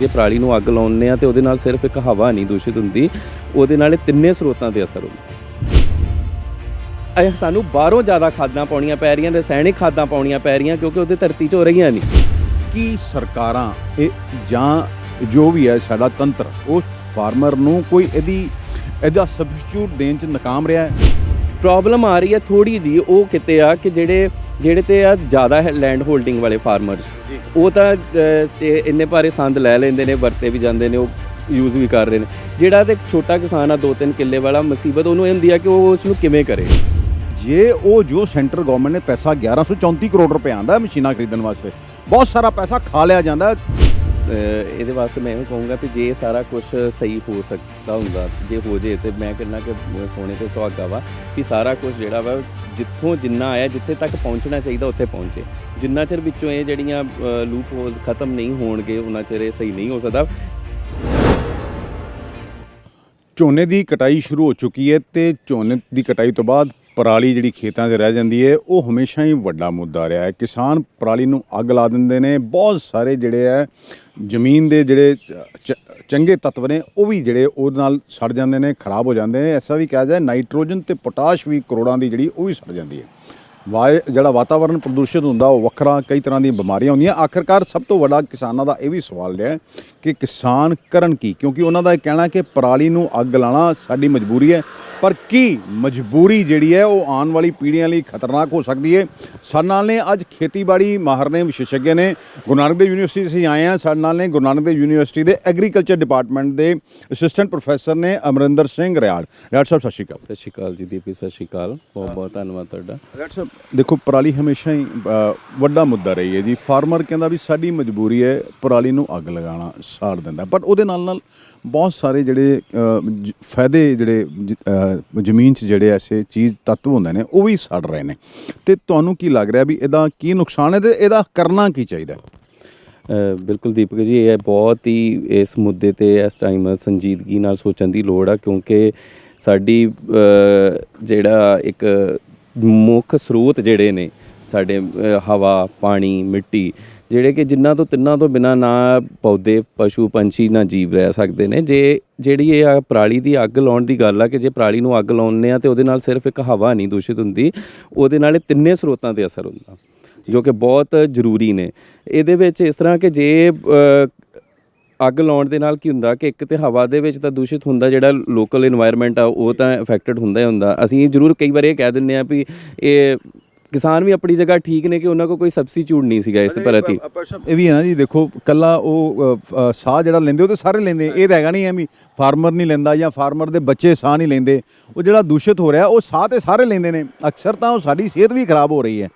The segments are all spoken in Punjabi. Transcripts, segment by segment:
ਜੇ ਪਰਾਲੀ ਨੂੰ ਅੱਗ ਲਾਉਂਦੇ ਆ ਤੇ ਉਹਦੇ ਨਾਲ ਸਿਰਫ ਇੱਕ ਹਵਾ ਨਹੀਂ ਦੂਸ਼ਿਤ ਹੁੰਦੀ, ਉਹਦੇ ਨਾਲ ਤਿੰਨੇ ਸਰੋਤਾਂ 'ਤੇ ਅਸਰ ਹੁੰਦਾ। ਸਾਨੂੰ ਬਾਹਰੋਂ ਜ਼ਿਆਦਾ ਖਾਦਾਂ ਪਾਉਣੀਆਂ ਪੈ ਰਹੀਆਂ, ਰਸਾਇਣਿਕ ਖਾਦਾਂ ਪਾਉਣੀਆਂ ਪੈ ਰਹੀਆਂ ਕਿਉਂਕਿ ਉਹਦੇ ਧਰਤੀ 'ਚ ਹੋ ਰਹੀਆਂ ਨਹੀਂ। ਕੀ ਸਰਕਾਰਾਂ ਇਹ ਜਾਂ ਜੋ ਵੀ ਹੈ ਸਾਡਾ ਤੰਤਰ ਉਹ ਫਾਰਮਰ ਨੂੰ ਕੋਈ ਇਹਦਾ ਸਬਸਟੀਟਿਊਟ ਦੇਣ 'ਚ ਨਾਕਾਮ ਰਿਹਾ ਹੈ? ਪ੍ਰੋਬਲਮ ਆ ਰਹੀ ਹੈ ਥੋੜ੍ਹੀ ਜਿਹੀ ਉਹ ਕਿਤੇ ਆ ਕਿ ਜਿਹੜੇ ਤੇ ਆ ਜ਼ਿਆਦਾ ਲੈਂਡ ਹੋਲਡਿੰਗ ਵਾਲੇ ਫਾਰਮਰਸ, ਉਹ ਤਾਂ ਇੰਨੇ ਭਾਰੇ ਸੰਦ ਲੈ ਲੈਂਦੇ ਨੇ, ਵਰਤੇ ਵੀ ਜਾਂਦੇ ਨੇ, ਉਹ ਯੂਜ਼ ਵੀ ਕਰ ਰਹੇ ਨੇ। ਜਿਹੜਾ ਤੇ ਛੋਟਾ ਕਿਸਾਨ ਆ 2-3 ਕਿੱਲੇ ਵਾਲਾ, ਮੁਸੀਬਤ ਉਹਨੂੰ ਇਹ ਹੁੰਦੀ ਆ ਕਿ ਉਹ ਉਸ ਨੂੰ ਕਿਵੇਂ ਕਰੇ। ਜੇ ਉਹ ਜੋ ਸੈਂਟਰ ਗਵਰਨਮੈਂਟ ਨੇ ਪੈਸਾ 1134 ਕਰੋੜ ਰੁਪਏ ਆਉਂਦਾ ਮਸ਼ੀਨਾਂ ਖਰੀਦਣ ਵਾਸਤੇ, ਬਹੁਤ ਸਾਰਾ ਪੈਸਾ ਖਾ ਲਿਆ ਜਾਂਦਾ। ਇਹਦੇ ਵਾਸਤੇ ਮੈਂ ਇਹ ਕਹੂੰਗਾ ਕਿ ਜੇ ਸਾਰਾ ਕੁਝ ਸਹੀ ਹੋ ਸਕਦਾ ਹੁੰਦਾ, ਜੇ ਹੋ ਜੇ ਤੇ ਮੈਂ ਕਹਿੰਦਾ ਕਿ ਸੋਨੇ 'ਤੇ ਸੁਹਾਗਾ ਵਾ ਕਿ ਸਾਰਾ ਕੁਝ ਜਿਹੜਾ ਵਾ ਜਿੱਥੋਂ ਜਿੰਨਾ ਆਇਆ ਜਿੱਥੇ ਤੱਕ ਪਹੁੰਚਣਾ ਚਾਹੀਦਾ ਉੱਥੇ ਪਹੁੰਚੇ। ਜਿੰਨਾ ਚਿਰ ਵਿੱਚੋਂ ਇਹ ਜਿਹੜੀਆਂ ਲੂਪ ਹੋਲਸ ਖਤਮ ਨਹੀਂ ਹੋਣਗੇ ਉਹਨਾਂ ਚਿਰ ਇਹ ਸਹੀ ਨਹੀਂ ਹੋ ਸਕਦਾ। ਝੋਨੇ ਦੀ ਕਟਾਈ ਸ਼ੁਰੂ ਹੋ ਚੁੱਕੀ ਹੈ ਤੇ ਝੋਨੇ ਦੀ ਕਟਾਈ ਤੋਂ ਬਾਅਦ ਪਰਾਲੀ ਜਿਹੜੀ ਖੇਤਾਂ 'ਚ ਰਹਿ ਜਾਂਦੀ ਹੈ ਉਹ ਹਮੇਸ਼ਾ ਹੀ ਵੱਡਾ ਮੁੱਦਾ ਰਿਹਾ ਹੈ। ਕਿਸਾਨ ਪਰਾਲੀ ਨੂੰ ਅੱਗ ਲਾ ਦਿੰਦੇ ਨੇ, ਬਹੁਤ ਸਾਰੇ ਜਿਹੜੇ ਹੈ ਜ਼ਮੀਨ ਦੇ ਜਿਹੜੇ ਚੰਗੇ ਤੱਤਵ ਨੇ ਉਹ ਵੀ ਜਿਹੜੇ ਉਹਦੇ ਨਾਲ ਸੜ ਜਾਂਦੇ ਨੇ, ਖਰਾਬ ਹੋ ਜਾਂਦੇ ਨੇ। ਐਸਾ ਵੀ ਕਿਹਾ ਜਾਏ ਨਾਈਟ੍ਰੋਜਨ ਤੇ ਪੋਟਾਸ਼ ਵੀ ਕਰੋੜਾਂ ਦੀ ਜਿਹੜੀ ਉਹ ਵੀ ਸੜ ਜਾਂਦੀ ਹੈ। ਜਿਹੜਾ ਵਾਤਾਵਰਨ ਪ੍ਰਦੂਸ਼ਿਤ ਹੁੰਦਾ ਉਹ ਵੱਖਰਾ, ਕਈ ਤਰ੍ਹਾਂ ਦੀਆਂ ਬਿਮਾਰੀਆਂ ਹੁੰਦੀਆਂ। ਆਖਰਕਾਰ ਸਭ ਤੋਂ ਵੱਡਾ ਕਿਸਾਨਾਂ ਦਾ ਇਹ ਵੀ ਸਵਾਲ ਰਿਹਾ ਕਿ ਕਿਸਾਨ ਕਰਨ ਕੀ, ਕਿਉਂਕਿ ਉਹਨਾਂ ਦਾ ਇਹ ਕਹਿਣਾ ਕਿ ਪਰਾਲੀ ਨੂੰ ਅੱਗ ਲਾਉਣਾ ਸਾਡੀ ਮਜਬੂਰੀ ਹੈ, ਪਰ ਕੀ ਮਜਬੂਰੀ ਜਿਹੜੀ ਹੈ ਉਹ ਆਉਣ ਵਾਲੀ ਪੀੜ੍ਹੀਆਂ ਲਈ ਖਤਰਨਾਕ ਹੋ ਸਕਦੀ ਹੈ। ਸਾਡੇ ਨਾਲ ਨੇ ਅੱਜ ਖੇਤੀਬਾੜੀ ਮਾਹਰ ਨੇ, ਵਿਸ਼ੇਸ਼ੱਗ ਨੇ, ਗੁਰੂ ਨਾਨਕ ਦੇਵ ਯੂਨੀਵਰਸਿਟੀ ਅਸੀਂ ਆਏ ਹਾਂ। ਸਾਡੇ ਨਾਲ ਨੇ ਗੁਰੂ ਨਾਨਕ ਦੇਵ ਯੂਨੀਵਰਸਿਟੀ ਦੇ ਐਗਰੀਕਲਚਰ ਡਿਪਾਰਟਮੈਂਟ ਦੇ ਅਸਿਸਟੈਂਟ ਪ੍ਰੋਫੈਸਰ ਨੇ ਅਮਰਿੰਦਰ ਸਿੰਘ ਰਿਆੜ। ਰਿਆੜ ਸਾਹਿਬ ਸਤਿ ਸ਼੍ਰੀ ਅਕਾਲ। ਸਤਿ ਸ਼੍ਰੀ ਅਕਾਲ ਜੀ ਦੀਪੀ, ਸਤਿ ਸ਼੍ਰੀ ਅਕਾਲ, ਬਹੁਤ ਬਹੁਤ ਧੰਨਵਾਦ ਤੁਹਾਡਾ। ਰਿਆੜ ਸਾਹਿਬ ਦੇਖੋ, ਪਰਾਲੀ ਹਮੇਸ਼ਾ ਹੀ ਵੱਡਾ ਮੁੱਦਾ ਰਹੀ ਹੈ ਜੀ। ਫਾਰਮਰ ਕਹਿੰਦਾ ਵੀ ਸਾਡੀ ਮਜਬੂਰੀ ਹੈ, ਪਰਾਲੀ ਨੂੰ ਅੱਗ ਲਗਾਉਣਾ ਸਾੜ ਦਿੰਦਾ, ਪਰ ਉਹਦੇ ਨਾਲ ਬਹੁਤ ਸਾਰੇ ਜਿਹੜੇ ਫਾਇਦੇ ਜਿਹੜੇ ਜ਼ਮੀਨ 'ਚ ਜਿਹੜੇ ਐਸੇ ਚੀਜ਼ ਤੱਤਵ ਹੁੰਦੇ ਨੇ ਉਹ ਵੀ ਸੜ ਰਹੇ ਨੇ। ਅਤੇ ਤੁਹਾਨੂੰ ਕੀ ਲੱਗ ਰਿਹਾ ਵੀ ਇਹਦਾ ਕੀ ਨੁਕਸਾਨ ਹੈ ਅਤੇ ਇਹਦਾ ਕਰਨਾ ਕੀ ਚਾਹੀਦਾ? ਬਿਲਕੁਲ ਦੀਪਕ ਜੀ, ਇਹ ਬਹੁਤ ਹੀ ਇਸ ਮੁੱਦੇ 'ਤੇ ਇਸ ਟਾਈਮ ਸੰਜੀਦਗੀ ਨਾਲ ਸੋਚਣ ਦੀ ਲੋੜ ਆ, ਕਿਉਂਕਿ ਸਾਡੀ ਜਿਹੜਾ ਇੱਕ ਮੁੱਖ ਸਰੋਤ ਜਿਹੜੇ ਨੇ ਸਾਡੇ ਹਵਾ, ਪਾਣੀ, ਮਿੱਟੀ, ਜਿਹੜੇ ਕਿ ਜਿਨ੍ਹਾਂ ਤੋਂ ਤਿੰਨਾਂ ਤੋਂ ਬਿਨਾਂ ਨਾ ਪੌਦੇ, ਪਸ਼ੂ, ਪੰਛੀ, ਨਾ ਜੀਵ ਰਹਿ ਸਕਦੇ ਨੇ। ਜਿਹੜੀ ਇਹ ਆ ਪਰਾਲੀ ਦੀ ਅੱਗ ਲਾਉਣ ਦੀ ਗੱਲ ਆ ਕਿ ਜੇ ਪਰਾਲੀ ਨੂੰ ਅੱਗ ਲਾਉਂਦੇ ਆ ਤਾਂ ਉਹਦੇ ਨਾਲ ਸਿਰਫ ਇੱਕ ਹਵਾ ਨਹੀਂ ਦੂਸ਼ਿਤ ਹੁੰਦੀ, ਉਹਦੇ ਨਾਲ ਤਿੰਨੇ ਸਰੋਤਾਂ 'ਤੇ ਅਸਰ ਹੁੰਦਾ, ਜੋ ਕਿ ਬਹੁਤ ਜ਼ਰੂਰੀ ਨੇ। ਇਹਦੇ ਵਿੱਚ ਇਸ ਤਰ੍ਹਾਂ ਕਿ ਜੇ ਅੱਗ ਲਾਉਣ ਦੇ ਨਾਲ ਕੀ ਹੁੰਦਾ ਕਿ ਇੱਕ ਤਾਂ ਹਵਾ ਦੇ ਵਿੱਚ ਤਾਂ ਦੂਸ਼ਿਤ ਹੁੰਦਾ, ਜਿਹੜਾ ਲੋਕਲ ਇਨਵਾਇਰਮੈਂਟ ਆ ਉਹ ਤਾਂ ਇਫੈਕਟਡ ਹੁੰਦਾ ਹੀ ਹੁੰਦਾ। ਅਸੀਂ ਜ਼ਰੂਰ ਕਈ ਵਾਰ ਇਹ ਕਹਿ ਦਿੰਦੇ ਹਾਂ ਵੀ ਇਹ ਕਿਸਾਨ ਵੀ ਆਪਣੀ ਜਗ੍ਹਾ ਠੀਕ ਨੇ ਕਿ ਉਹਨਾਂ ਕੋਲ ਕੋਈ ਸਬਸਟੀਟਿਊਟ ਨਹੀਂ ਸੀਗਾ ਇਸ ਪ੍ਰਤੀ। ਇਹ ਵੀ ਹੈ ਨਾ ਜੀ, ਦੇਖੋ ਕੱਲਾ ਉਹ ਸਾਹ ਜਿਹੜਾ ਲੈਂਦੇ ਉਹ ਤਾਂ ਸਾਰੇ ਲੈਂਦੇ, ਇਹ ਤਾਂ ਹੈਗਾ ਨਹੀਂ ਐਵੇਂ ਫਾਰਮਰ ਨਹੀਂ ਲੈਂਦਾ ਜਾਂ ਫਾਰਮਰ ਦੇ ਬੱਚੇ ਸਾਹ ਨਹੀਂ ਲੈਂਦੇ। ਉਹ ਜਿਹੜਾ ਦੂਸ਼ਿਤ ਹੋ ਰਿਹਾ ਉਹ ਸਾਹ ਤੇ ਸਾਰੇ ਲੈਂਦੇ ਨੇ। ਅਕਸਰ ਤਾਂ ਉਹ ਸਾਡੀ ਸਿਹਤ ਵੀ ਖਰਾਬ ਹੋ ਰਹੀ ਹੈ।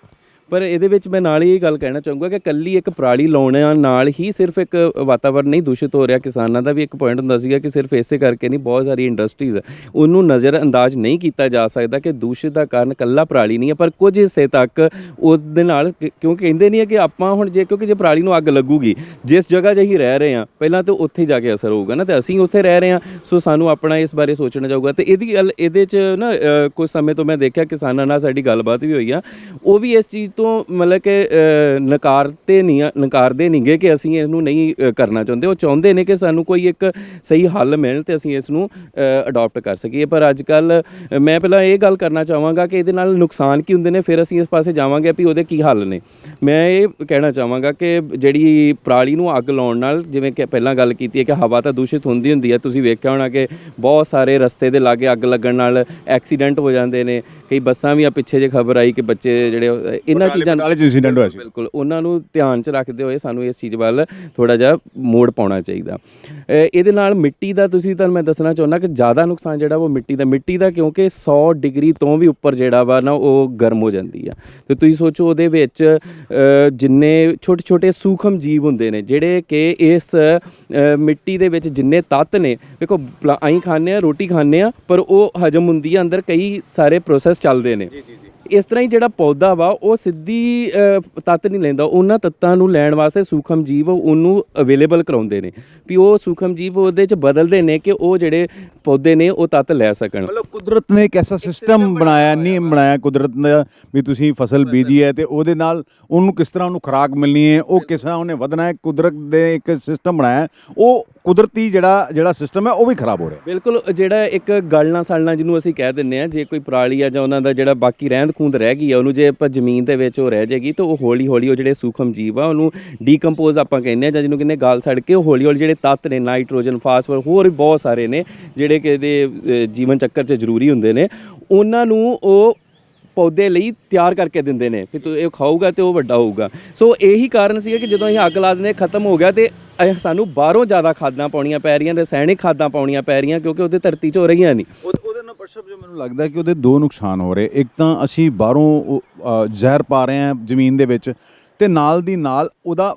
ਪਰ ਇਹਦੇ ਵਿੱਚ ਮੈਂ ਨਾਲ ਹੀ ਇਹ ਗੱਲ ਕਹਿਣਾ ਚਾਹੂੰਗਾ ਕਿ ਇਕੱਲੀ ਇੱਕ ਪਰਾਲੀ ਲਾਉਣ ਨਾਲ ਹੀ ਸਿਰਫ ਇੱਕ ਵਾਤਾਵਰਨ ਨਹੀਂ ਦੂਸ਼ਿਤ ਹੋ ਰਿਹਾ। ਕਿਸਾਨਾਂ ਦਾ ਵੀ ਇੱਕ ਪੁਆਇੰਟ ਹੁੰਦਾ ਸੀਗਾ ਕਿ ਸਿਰਫ ਇਸੇ ਕਰਕੇ ਨਹੀਂ, ਬਹੁਤ ਸਾਰੀ ਇੰਡਸਟਰੀਜ਼ ਆ, ਉਹਨੂੰ ਨਜ਼ਰ ਅੰਦਾਜ਼ ਨਹੀਂ ਕੀਤਾ ਜਾ ਸਕਦਾ ਕਿ ਦੂਸ਼ਿਤ ਦਾ ਕਾਰਨ ਇਕੱਲਾ ਪਰਾਲੀ ਨਹੀਂ ਹੈ, ਪਰ ਕੁਝ ਹਿੱਸੇ ਤੱਕ ਉਹਦੇ ਨਾਲ ਕਿਉਂਕਿ ਕਹਿੰਦੇ ਨਹੀਂ ਹੈ ਕਿ ਆਪਾਂ ਹੁਣ ਕਿਉਂਕਿ ਜੇ ਪਰਾਲੀ ਨੂੰ ਅੱਗ ਲੱਗੂਗੀ, ਜਿਸ ਜਗ੍ਹਾ 'ਚ ਅਸੀਂ ਰਹਿ ਰਹੇ ਹਾਂ ਪਹਿਲਾਂ ਤਾਂ ਉੱਥੇ ਜਾ ਕੇ ਅਸਰ ਹੋਊਗਾ ਨਾ, ਅਤੇ ਅਸੀਂ ਉੱਥੇ ਰਹਿ ਰਹੇ ਹਾਂ, ਸੋ ਸਾਨੂੰ ਆਪਣਾ ਇਸ ਬਾਰੇ ਸੋਚਣਾ ਚਾਹੂਗਾ। ਅਤੇ ਇਹਦੀ ਗੱਲ ਇਹਦੇ 'ਚ ਨਾ ਕੁਝ ਸਮੇਂ ਤੋਂ ਮੈਂ ਦੇਖਿਆ ਕਿਸਾਨਾਂ ਨਾਲ ਸਾਡੀ ਗੱਲਬਾਤ ਵੀ ਹੋਈ ਆ, ਉਹ ਵੀ ਇਸ ਚੀਜ਼ ਤੋਂ ਮਤਲਬ ਕਿ ਨਕਾਰਦੇ ਨਹੀਂ ਗਏ ਕਿ ਅਸੀਂ ਇਹਨੂੰ ਨਹੀਂ ਕਰਨਾ ਚਾਹੁੰਦੇ। ਉਹ ਚਾਹੁੰਦੇ ਨੇ ਕਿ ਸਾਨੂੰ ਕੋਈ ਇੱਕ ਸਹੀ ਹੱਲ ਮਿਲ ਅਤੇ ਅਸੀਂ ਇਸ ਨੂੰ ਅਡੋਪਟ ਕਰ ਸਕੀਏ। ਪਰ ਅੱਜ ਕੱਲ੍ਹ ਮੈਂ ਪਹਿਲਾਂ ਇਹ ਗੱਲ ਕਰਨਾ ਚਾਹਾਂਗਾ ਕਿ ਇਹਦੇ ਨਾਲ ਨੁਕਸਾਨ ਕੀ ਹੁੰਦੇ ਨੇ, ਫਿਰ ਅਸੀਂ ਇਸ ਪਾਸੇ ਜਾਵਾਂਗੇ ਵੀ ਉਹਦੇ ਕੀ ਹੱਲ ਨੇ। ਮੈਂ ਇਹ ਕਹਿਣਾ ਚਾਹਾਂਗਾ ਕਿ ਜਿਹੜੀ ਪਰਾਲੀ ਨੂੰ ਅੱਗ ਲਾਉਣ ਨਾਲ, ਜਿਵੇਂ ਕਿ ਪਹਿਲਾਂ ਗੱਲ ਕੀਤੀ ਹੈ ਕਿ ਹਵਾ ਤਾਂ ਦੂਸ਼ਿਤ ਹੁੰਦੀ ਹੈ। ਤੁਸੀਂ ਵੇਖਿਆ ਹੋਣਾ ਕਿ ਬਹੁਤ ਸਾਰੇ ਰਸਤੇ ਦੇ ਲਾਗੇ ਅੱਗ ਲੱਗਣ ਨਾਲ ਐਕਸੀਡੈਂਟ ਹੋ ਜਾਂਦੇ ਨੇ। ਕਈ ਬੱਸਾਂ ਵੀ ਆ, ਪਿੱਛੇ ਜੇ ਖਬਰ ਆਈ ਕਿ ਬੱਚੇ ਜਿਹੜੇ ਇਹਨਾਂ ਚੀਜ਼ਾਂ ਬਿਲਕੁਲ ਉਹਨਾਂ ਨੂੰ ਧਿਆਨ 'ਚ ਰੱਖਦੇ ਹੋਏ ਸਾਨੂੰ ਇਸ ਚੀਜ਼ ਵੱਲ ਥੋੜ੍ਹਾ ਜਿਹਾ ਮੋੜ ਪਾਉਣਾ ਚਾਹੀਦਾ। ਇਹਦੇ ਨਾਲ ਮਿੱਟੀ ਦਾ ਤੁਹਾਨੂੰ ਮੈਂ ਦੱਸਣਾ ਚਾਹੁੰਦਾ ਕਿ ਜ਼ਿਆਦਾ ਨੁਕਸਾਨ ਜਿਹੜਾ ਉਹ ਮਿੱਟੀ ਦਾ ਕਿਉਂਕਿ 100 ਡਿਗਰੀ ਤੋਂ ਵੀ ਉੱਪਰ ਜਿਹੜਾ ਵਾ ਨਾ ਉਹ ਗਰਮ ਹੋ ਜਾਂਦੀ ਆ। ਅਤੇ ਤੁਸੀਂ ਸੋਚੋ ਉਹਦੇ ਵਿੱਚ ਜਿੰਨੇ ਛੋਟੇ ਛੋਟੇ ਸੂਖਮ ਜੀਵ ਹੁੰਦੇ ਨੇ ਜਿਹੜੇ ਕਿ ਇਸ ਮਿੱਟੀ ਦੇ ਵਿੱਚ ਜਿੰਨੇ ਤੱਤ ਨੇ, ਵੇਖੋ ਅਸੀਂ ਖਾਂਦੇ ਹਾਂ, ਰੋਟੀ ਖਾਂਦੇ ਹਾਂ, ਪਰ ਉਹ ਹਜਮ ਹੁੰਦੀ ਆ ਅੰਦਰ, ਕਈ ਸਾਰੇ ਪ੍ਰੋਸੈਸ ਚੱਲਦੇ ਨੇ। ਇਸ ਤਰ੍ਹਾਂ ਹੀ ਜਿਹੜਾ ਪੌਦਾ ਵਾ ਉਹ ਸਿੱਧੀ ਤੱਤ ਨਹੀਂ ਲੈਂਦਾ, ਉਹਨਾਂ ਤੱਤਾਂ ਨੂੰ ਲੈਣ ਵਾਸਤੇ ਸੂਖਮ ਜੀਵ ਉਹਨੂੰ ਅਵੇਲੇਬਲ ਕਰਾਉਂਦੇ ਨੇ ਵੀ ਉਹ ਸੂਖਮ ਜੀਵ ਉਹਦੇ 'ਚ ਬਦਲਦੇ ਨੇ ਕਿ ਉਹ ਜਿਹੜੇ ਪੌਦੇ ਨੇ ਉਹ ਤੱਤ ਲੈ ਸਕਣ। ਮਤਲਬ ਕੁਦਰਤ ਨੇ ਇੱਕ ਐਸਾ ਸਿਸਟਮ ਬਣਾਇਆ, ਨਹੀਂ ਬਣਾਇਆ ਕੁਦਰਤ ਨੇ ਵੀ ਤੁਸੀਂ ਫਸਲ ਬੀਜੀ ਹੈ ਤੇ ਉਹਦੇ ਨਾਲ ਉਹਨੂੰ ਕਿਸ ਤਰ੍ਹਾਂ ਉਹਨੂੰ ਖੁਰਾਕ ਮਿਲਣੀ ਹੈ, ਉਹ ਕਿਸ ਤਰ੍ਹਾਂ ਉਹਨੇ ਵਧਣਾ ਹੈ, ਕੁਦਰਤ ਦੇ ਇੱਕ ਸਿਸਟਮ ਬਣਾਇਆ, ਉਹ ਕੁਦਰਤੀ ਜਿਹੜਾ ਸਿਸਟਮ ਹੈ ਉਹ ਵੀ ਖਰਾਬ ਹੋ ਰਿਹਾ। ਬਿਲਕੁਲ, ਜਿਹੜਾ ਇੱਕ ਗਲਣਾ ਸੜਨਾ ਜਿਹਨੂੰ ਅਸੀਂ ਕਹਿ ਦਿੰਦੇ ਹਾਂ, ਜੇ ਕੋਈ ਪਰਾਲੀ ਆ ਜਾਂ ਉਹਨਾਂ ਦਾ ਜਿਹੜਾ ਬਾਕੀ ਰਹਿੰਦ ਖੂੰਦ ਰਹਿ ਗਈ ਆ ਉਹਨੂੰ ਜੇ ਆਪਾਂ ਜ਼ਮੀਨ ਦੇ ਵਿੱਚ ਉਹ ਰਹਿ ਜਾਏਗੀ ਤਾਂ ਉਹ ਹੌਲੀ ਹੌਲੀ ਉਹ ਜਿਹੜੇ ਸੂਖਮ ਜੀਵ ਆ ਉਹਨੂੰ ਡੀਕੰਪੋਜ਼ ਆਪਾਂ ਕਹਿੰਦੇ ਹਾਂ, ਜਾਂ ਜਿਹਨੂੰ ਕਹਿੰਦੇ ਗਲ ਸੜ ਕੇ ਉਹ ਹੌਲੀ ਹੌਲੀ ਜਿਹੜੇ ਤੱਤ ਨੇ ਨਾਈਟ੍ਰੋਜਨ, ਫਾਸਫੋਰਸ, ਹੋਰ ਵੀ ਬਹੁਤ ਸਾਰੇ ਨੇ ਜਿਹੜੇ ਕਿ ਇਹਦੇ ਜੀਵਨ ਚੱਕਰ 'ਚ ਜ਼ਰੂਰੀ ਹੁੰਦੇ ਨੇ, ਉਹਨਾਂ ਨੂੰ ਉਹ ਪੌਦੇ ਲਈ ਤਿਆਰ ਕਰਕੇ ਦਿੰਦੇ ਨੇ ਕਿ ਤੂੰ ਇਹ ਖਾਊਗਾ ਤੇ ਉਹ ਵੱਡਾ ਹੋਊਗਾ। ਸੋ ਇਹੀ ਕਾਰਨ ਸੀਗਾ ਕਿ ਜਦੋਂ ਅਸੀਂ ਅੱਗ ਲਾ ਦਿੰਦੇ ਖਤਮ ਹੋ ਗਿਆ ਤੇ ਸਾਨੂੰ ਬਾਹਰੋਂ ਜ਼ਿਆਦਾ ਖਾਦਾਂ ਪਾਉਣੀਆਂ ਪੈ ਰਹੀਆਂ, ਰਸਾਇਣਿਕ ਖਾਦਾਂ ਪਾਉਣੀਆਂ ਪੈ ਰਹੀਆਂ ਕਿਉਂਕਿ ਉਹਦੇ ਧਰਤੀ 'ਚ ਹੋ ਰਹੀਆਂ ਨਹੀਂ। ਉਹਦੇ ਨਾਲ ਪਰਸ਼ਬ ਜੋ ਮੈਨੂੰ ਲੱਗਦਾ ਕਿ ਉਹਦੇ ਦੋ ਨੁਕਸਾਨ ਹੋ ਰਹੇ, ਇੱਕ ਤਾਂ ਅਸੀਂ ਬਾਹਰੋਂ ਜ਼ਹਿਰ ਪਾ ਰਹੇ ਹਾਂ ਜ਼ਮੀਨ ਦੇ ਵਿੱਚ ਤੇ ਨਾਲ ਦੀ ਨਾਲ ਉਹਦਾ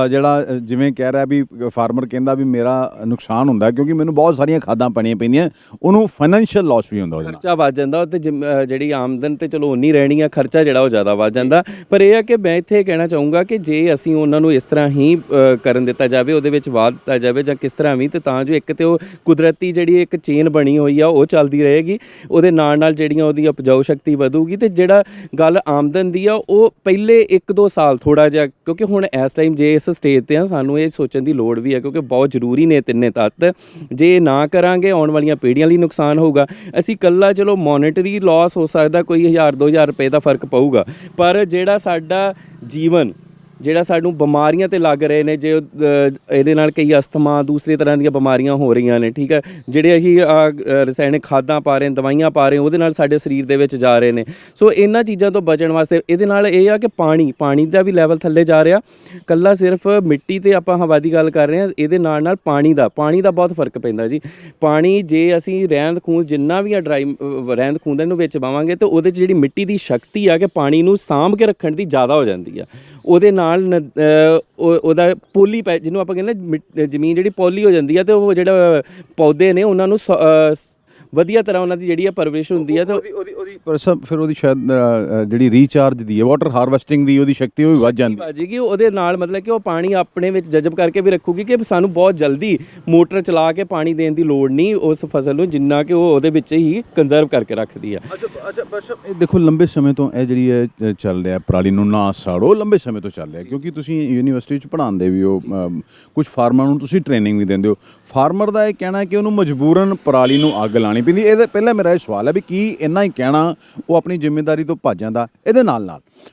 ਜਿਹੜਾ ਜਿਵੇਂ ਕਹਿ ਰਿਹਾ ਵੀ ਫਾਰਮਰ ਕਹਿੰਦਾ ਵੀ ਮੇਰਾ ਨੁਕਸਾਨ ਹੁੰਦਾ ਕਿਉਂਕਿ ਮੈਨੂੰ ਬਹੁਤ ਸਾਰੀਆਂ ਖਾਦਾਂ ਪਾਉਣੀਆਂ ਪੈਂਦੀਆਂ, ਉਹਨੂੰ ਫਾਈਨੈਂਸ਼ੀਅਲ ਲਾਸ ਵੀ ਹੁੰਦਾ, ਉਹਦੇ ਨਾਲ ਖਰਚਾ ਵੱਧ ਜਾਂਦਾ ਤੇ ਜਿਹੜੀ ਆਮਦਨ ਤੇ ਚਲੋ ਉਨੀ ਰਹਿਣੀ ਆ, ਖਰਚਾ ਜਿਹੜਾ ਉਹ ਜ਼ਿਆਦਾ ਵੱਧ ਜਾਂਦਾ। ਪਰ ਇਹ ਆ ਕਿ ਮੈਂ ਇੱਥੇ ਕਹਿਣਾ ਚਾਹੂੰਗਾ ਕਿ ਜੇ ਅਸੀਂ ਉਹਨਾਂ ਨੂੰ ਇਸ ਤਰ੍ਹਾਂ ਹੀ ਕਰਨ ਦਿੱਤਾ ਜਾਵੇ, ਉਹਦੇ ਵਿੱਚ ਵਾਧ ਦਿੱਤਾ ਜਾਵੇ ਜਾਂ ਕਿਸ ਤਰ੍ਹਾਂ ਵੀ, ਤੇ ਤਾਂ ਜੋ ਇੱਕ ਤੇ ਉਹ ਕੁਦਰਤੀ ਜਿਹੜੀ ਇੱਕ ਚੇਨ ਬਣੀ ਹੋਈ ਆ ਉਹ ਚੱਲਦੀ ਰਹੇਗੀ, ਉਹਦੇ ਨਾਲ ਨਾਲ ਜਿਹੜੀਆਂ ਉਹਦੀ ਉਪਜਾਊ ਸ਼ਕਤੀ ਵਧੂਗੀ ਤੇ ਜਿਹੜਾ ਗੱਲ ਆਮਦਨ ਦੀ ਆ ਉਹ ਪਹਿਲੇ 1-2 ਸਾਲ ਥੋੜ੍ਹਾ ਜਿਹਾ, ਕਿਉਂਕਿ ਹੁਣ ਇਸ ਟਾਈਮ ਜੇ ਇਸ ਸਟੇਜ 'ਤੇ ਆ ਸਾਨੂੰ ਇਹ ਸੋਚਣ ਦੀ ਲੋੜ ਵੀ ਹੈ ਕਿਉਂਕਿ ਬਹੁਤ ਜ਼ਰੂਰੀ ਨੇ ਤਿੰਨੇ ਤੱਤ, ਜੇ ਨਾ ਕਰਾਂਗੇ ਆਉਣ ਵਾਲੀਆਂ ਪੀੜ੍ਹੀਆਂ ਲਈ ਨੁਕਸਾਨ ਹੋਊਗਾ। ਅਸੀਂ ਇਕੱਲਾ ਚਲੋ ਮੋਨੇਟਰੀ ਲਾਸ ਹੋ ਸਕਦਾ, ਕੋਈ 1000-2000 ਰੁਪਏ ਦਾ ਫਰਕ ਪਊਗਾ, ਪਰ ਜਿਹੜਾ ਸਾਡਾ ਜੀਵਨ ਜਿਹੜਾ ਸਾਨੂੰ ਬਿਮਾਰੀਆਂ ਤੇ ਲੱਗ ਰਹੇ ਨੇ, ਜੇ ਇਹਦੇ ਨਾਲ ਕਈ ਅਸਥਮਾ ਦੂਸਰੇ ਤਰ੍ਹਾਂ ਦੀਆਂ ਬਿਮਾਰੀਆਂ ਹੋ ਰਹੀਆਂ ਨੇ, ਠੀਕ ਹੈ, ਜਿਹੜੇ ਅਸੀਂ ਰਸਾਇਣਿਕ ਖਾਦਾਂ ਪਾ ਰਹੇ, ਦਵਾਈਆਂ ਪਾ ਰਹੇ, ਉਹਦੇ ਨਾਲ ਸਾਡੇ ਸਰੀਰ ਦੇ ਵਿੱਚ ਜਾ ਰਹੇ ਨੇ। ਸੋ ਇਹਨਾਂ ਚੀਜ਼ਾਂ ਤੋਂ ਬਚਣ ਵਾਸਤੇ ਇਹਦੇ ਨਾਲ ਇਹ ਆ ਕਿ ਪਾਣੀ ਦਾ ਵੀ ਲੈਵਲ ਥੱਲੇ ਜਾ ਰਿਹਾ, ਕੱਲਾ ਸਿਰਫ ਮਿੱਟੀ ਤੇ ਆਪਾਂ ਹਵਾ ਦੀ ਗੱਲ ਕਰ ਰਹੇ ਹਾਂ, ਇਹਦੇ ਨਾਲ ਨਾਲ ਪਾਣੀ ਦਾ ਬਹੁਤ ਫਰਕ ਪੈਂਦਾ ਜੀ। ਪਾਣੀ ਜੇ ਅਸੀਂ ਰਹਿੰਦ ਖੂੰਦ ਜਿੰਨਾ ਵੀ ਆ ਡਰਾਈ ਰਹਿੰਦ ਖੂੰਦ ਇਹਨੂੰ ਵਿੱਚ ਪਾਵਾਂਗੇ ਤਾਂ ਉਹਦੇ 'ਚ ਜਿਹੜੀ ਮਿੱਟੀ ਦੀ ਸ਼ਕਤੀ ਆ ਕਿ ਪਾਣੀ ਨੂੰ ਸਾਂਭ ਕੇ ਰੱਖਣ ਦੀ ਜ਼ਿਆਦਾ ਹੋ ਜਾਂਦੀ ਆ, ਉਹਦੇ ਨਾਲ ਉਹਦਾ ਪੋਲੀ ਜਿਹਨੂੰ ਆਪਾਂ ਕਹਿੰਦੇ ਜ਼ਮੀਨ ਜਿਹੜੀ ਪੋਲੀ ਹੋ ਜਾਂਦੀ ਆ ਤੇ ਉਹ ਜਿਹੜਾ ਪੌਦੇ ਨੇ ਉਹਨਾਂ ਨੂੰ ਵਧੀਆ ਤਰ੍ਹਾਂ ਉਹਨਾਂ ਦੀ ਜਿਹੜੀ ਆ ਪਰਵਰਿਸ਼ ਹੁੰਦੀ ਆ ਤੇ ਉਹਦੀ ਫਿਰ ਉਹਦੀ ਸ਼ਾਇਦ ਜਿਹੜੀ ਰੀਚਾਰਜ ਦੀ ਹੈ, ਵਾਟਰ ਹਾਰਵੈਸਟਿੰਗ ਦੀ ਉਹਦੀ ਸ਼ਕਤੀ ਉਹ ਵੀ ਵੱਧ ਜਾਂਦੀ, ਉਹਦੇ ਨਾਲ ਮਤਲਬ ਕਿ ਉਹ ਪਾਣੀ ਆਪਣੇ ਵਿੱਚ ਜਜ਼ਬ ਕਰਕੇ ਵੀ ਰੱਖੂਗੀ ਕਿ ਸਾਨੂੰ ਬਹੁਤ ਜਲਦੀ ਮੋਟਰ ਚਲਾ ਕੇ ਪਾਣੀ ਦੇਣ ਦੀ ਲੋੜ ਨਹੀਂ ਉਸ ਫਸਲ ਨੂੰ, ਜਿੰਨਾ ਕਿ ਉਹ ਉਹਦੇ ਵਿੱਚ ਹੀ ਕੰਜ਼ਰਵ ਕਰਕੇ ਰੱਖਦੀ ਆ। ਅੱਛਾ ਇਹ ਦੇਖੋ ਲੰਬੇ ਸਮੇਂ ਤੋਂ ਇਹ ਜਿਹੜੀ ਹੈ ਚੱਲ ਰਿਹਾ ਪਰਾਲੀ ਨੂੰ ਨਾ ਸਾੜੋ, ਲੰਬੇ ਸਮੇਂ ਤੋਂ ਚੱਲ ਰਿਹਾ ਕਿਉਂਕਿ ਤੁਸੀਂ ਯੂਨੀਵਰਸਿਟੀ 'ਚ ਪੜ੍ਹਾਉਂਦੇ ਵੀ ਹੋ, ਕੁਝ ਫਾਰਮਰਾਂ ਨੂੰ ਤੁਸੀਂ ਟ੍ਰੇਨਿੰਗ ਵੀ ਦਿੰਦੇ ਹੋ। ਫਾਰਮਰ ਦਾ ਇਹ ਕਹਿਣਾ ਕਿ ਉਹਨੂੰ ਮਜਬੂਰਨ ਪਰਾਲੀ ਨੂੰ ਅੱਗ ਲਾਉਣੀ ਪੈਂਦੀ। ਇਹਦਾ ਪਹਿਲਾਂ ਮੇਰਾ ਇਹ ਸਵਾਲ ਹੈ ਵੀ ਕੀ ਇੰਨਾ ਹੀ ਕਹਿਣਾ ਉਹ ਆਪਣੀ ਜ਼ਿੰਮੇਵਾਰੀ ਤੋਂ ਭੱਜ ਜਾਂਦਾ, ਇਹਦੇ ਨਾਲ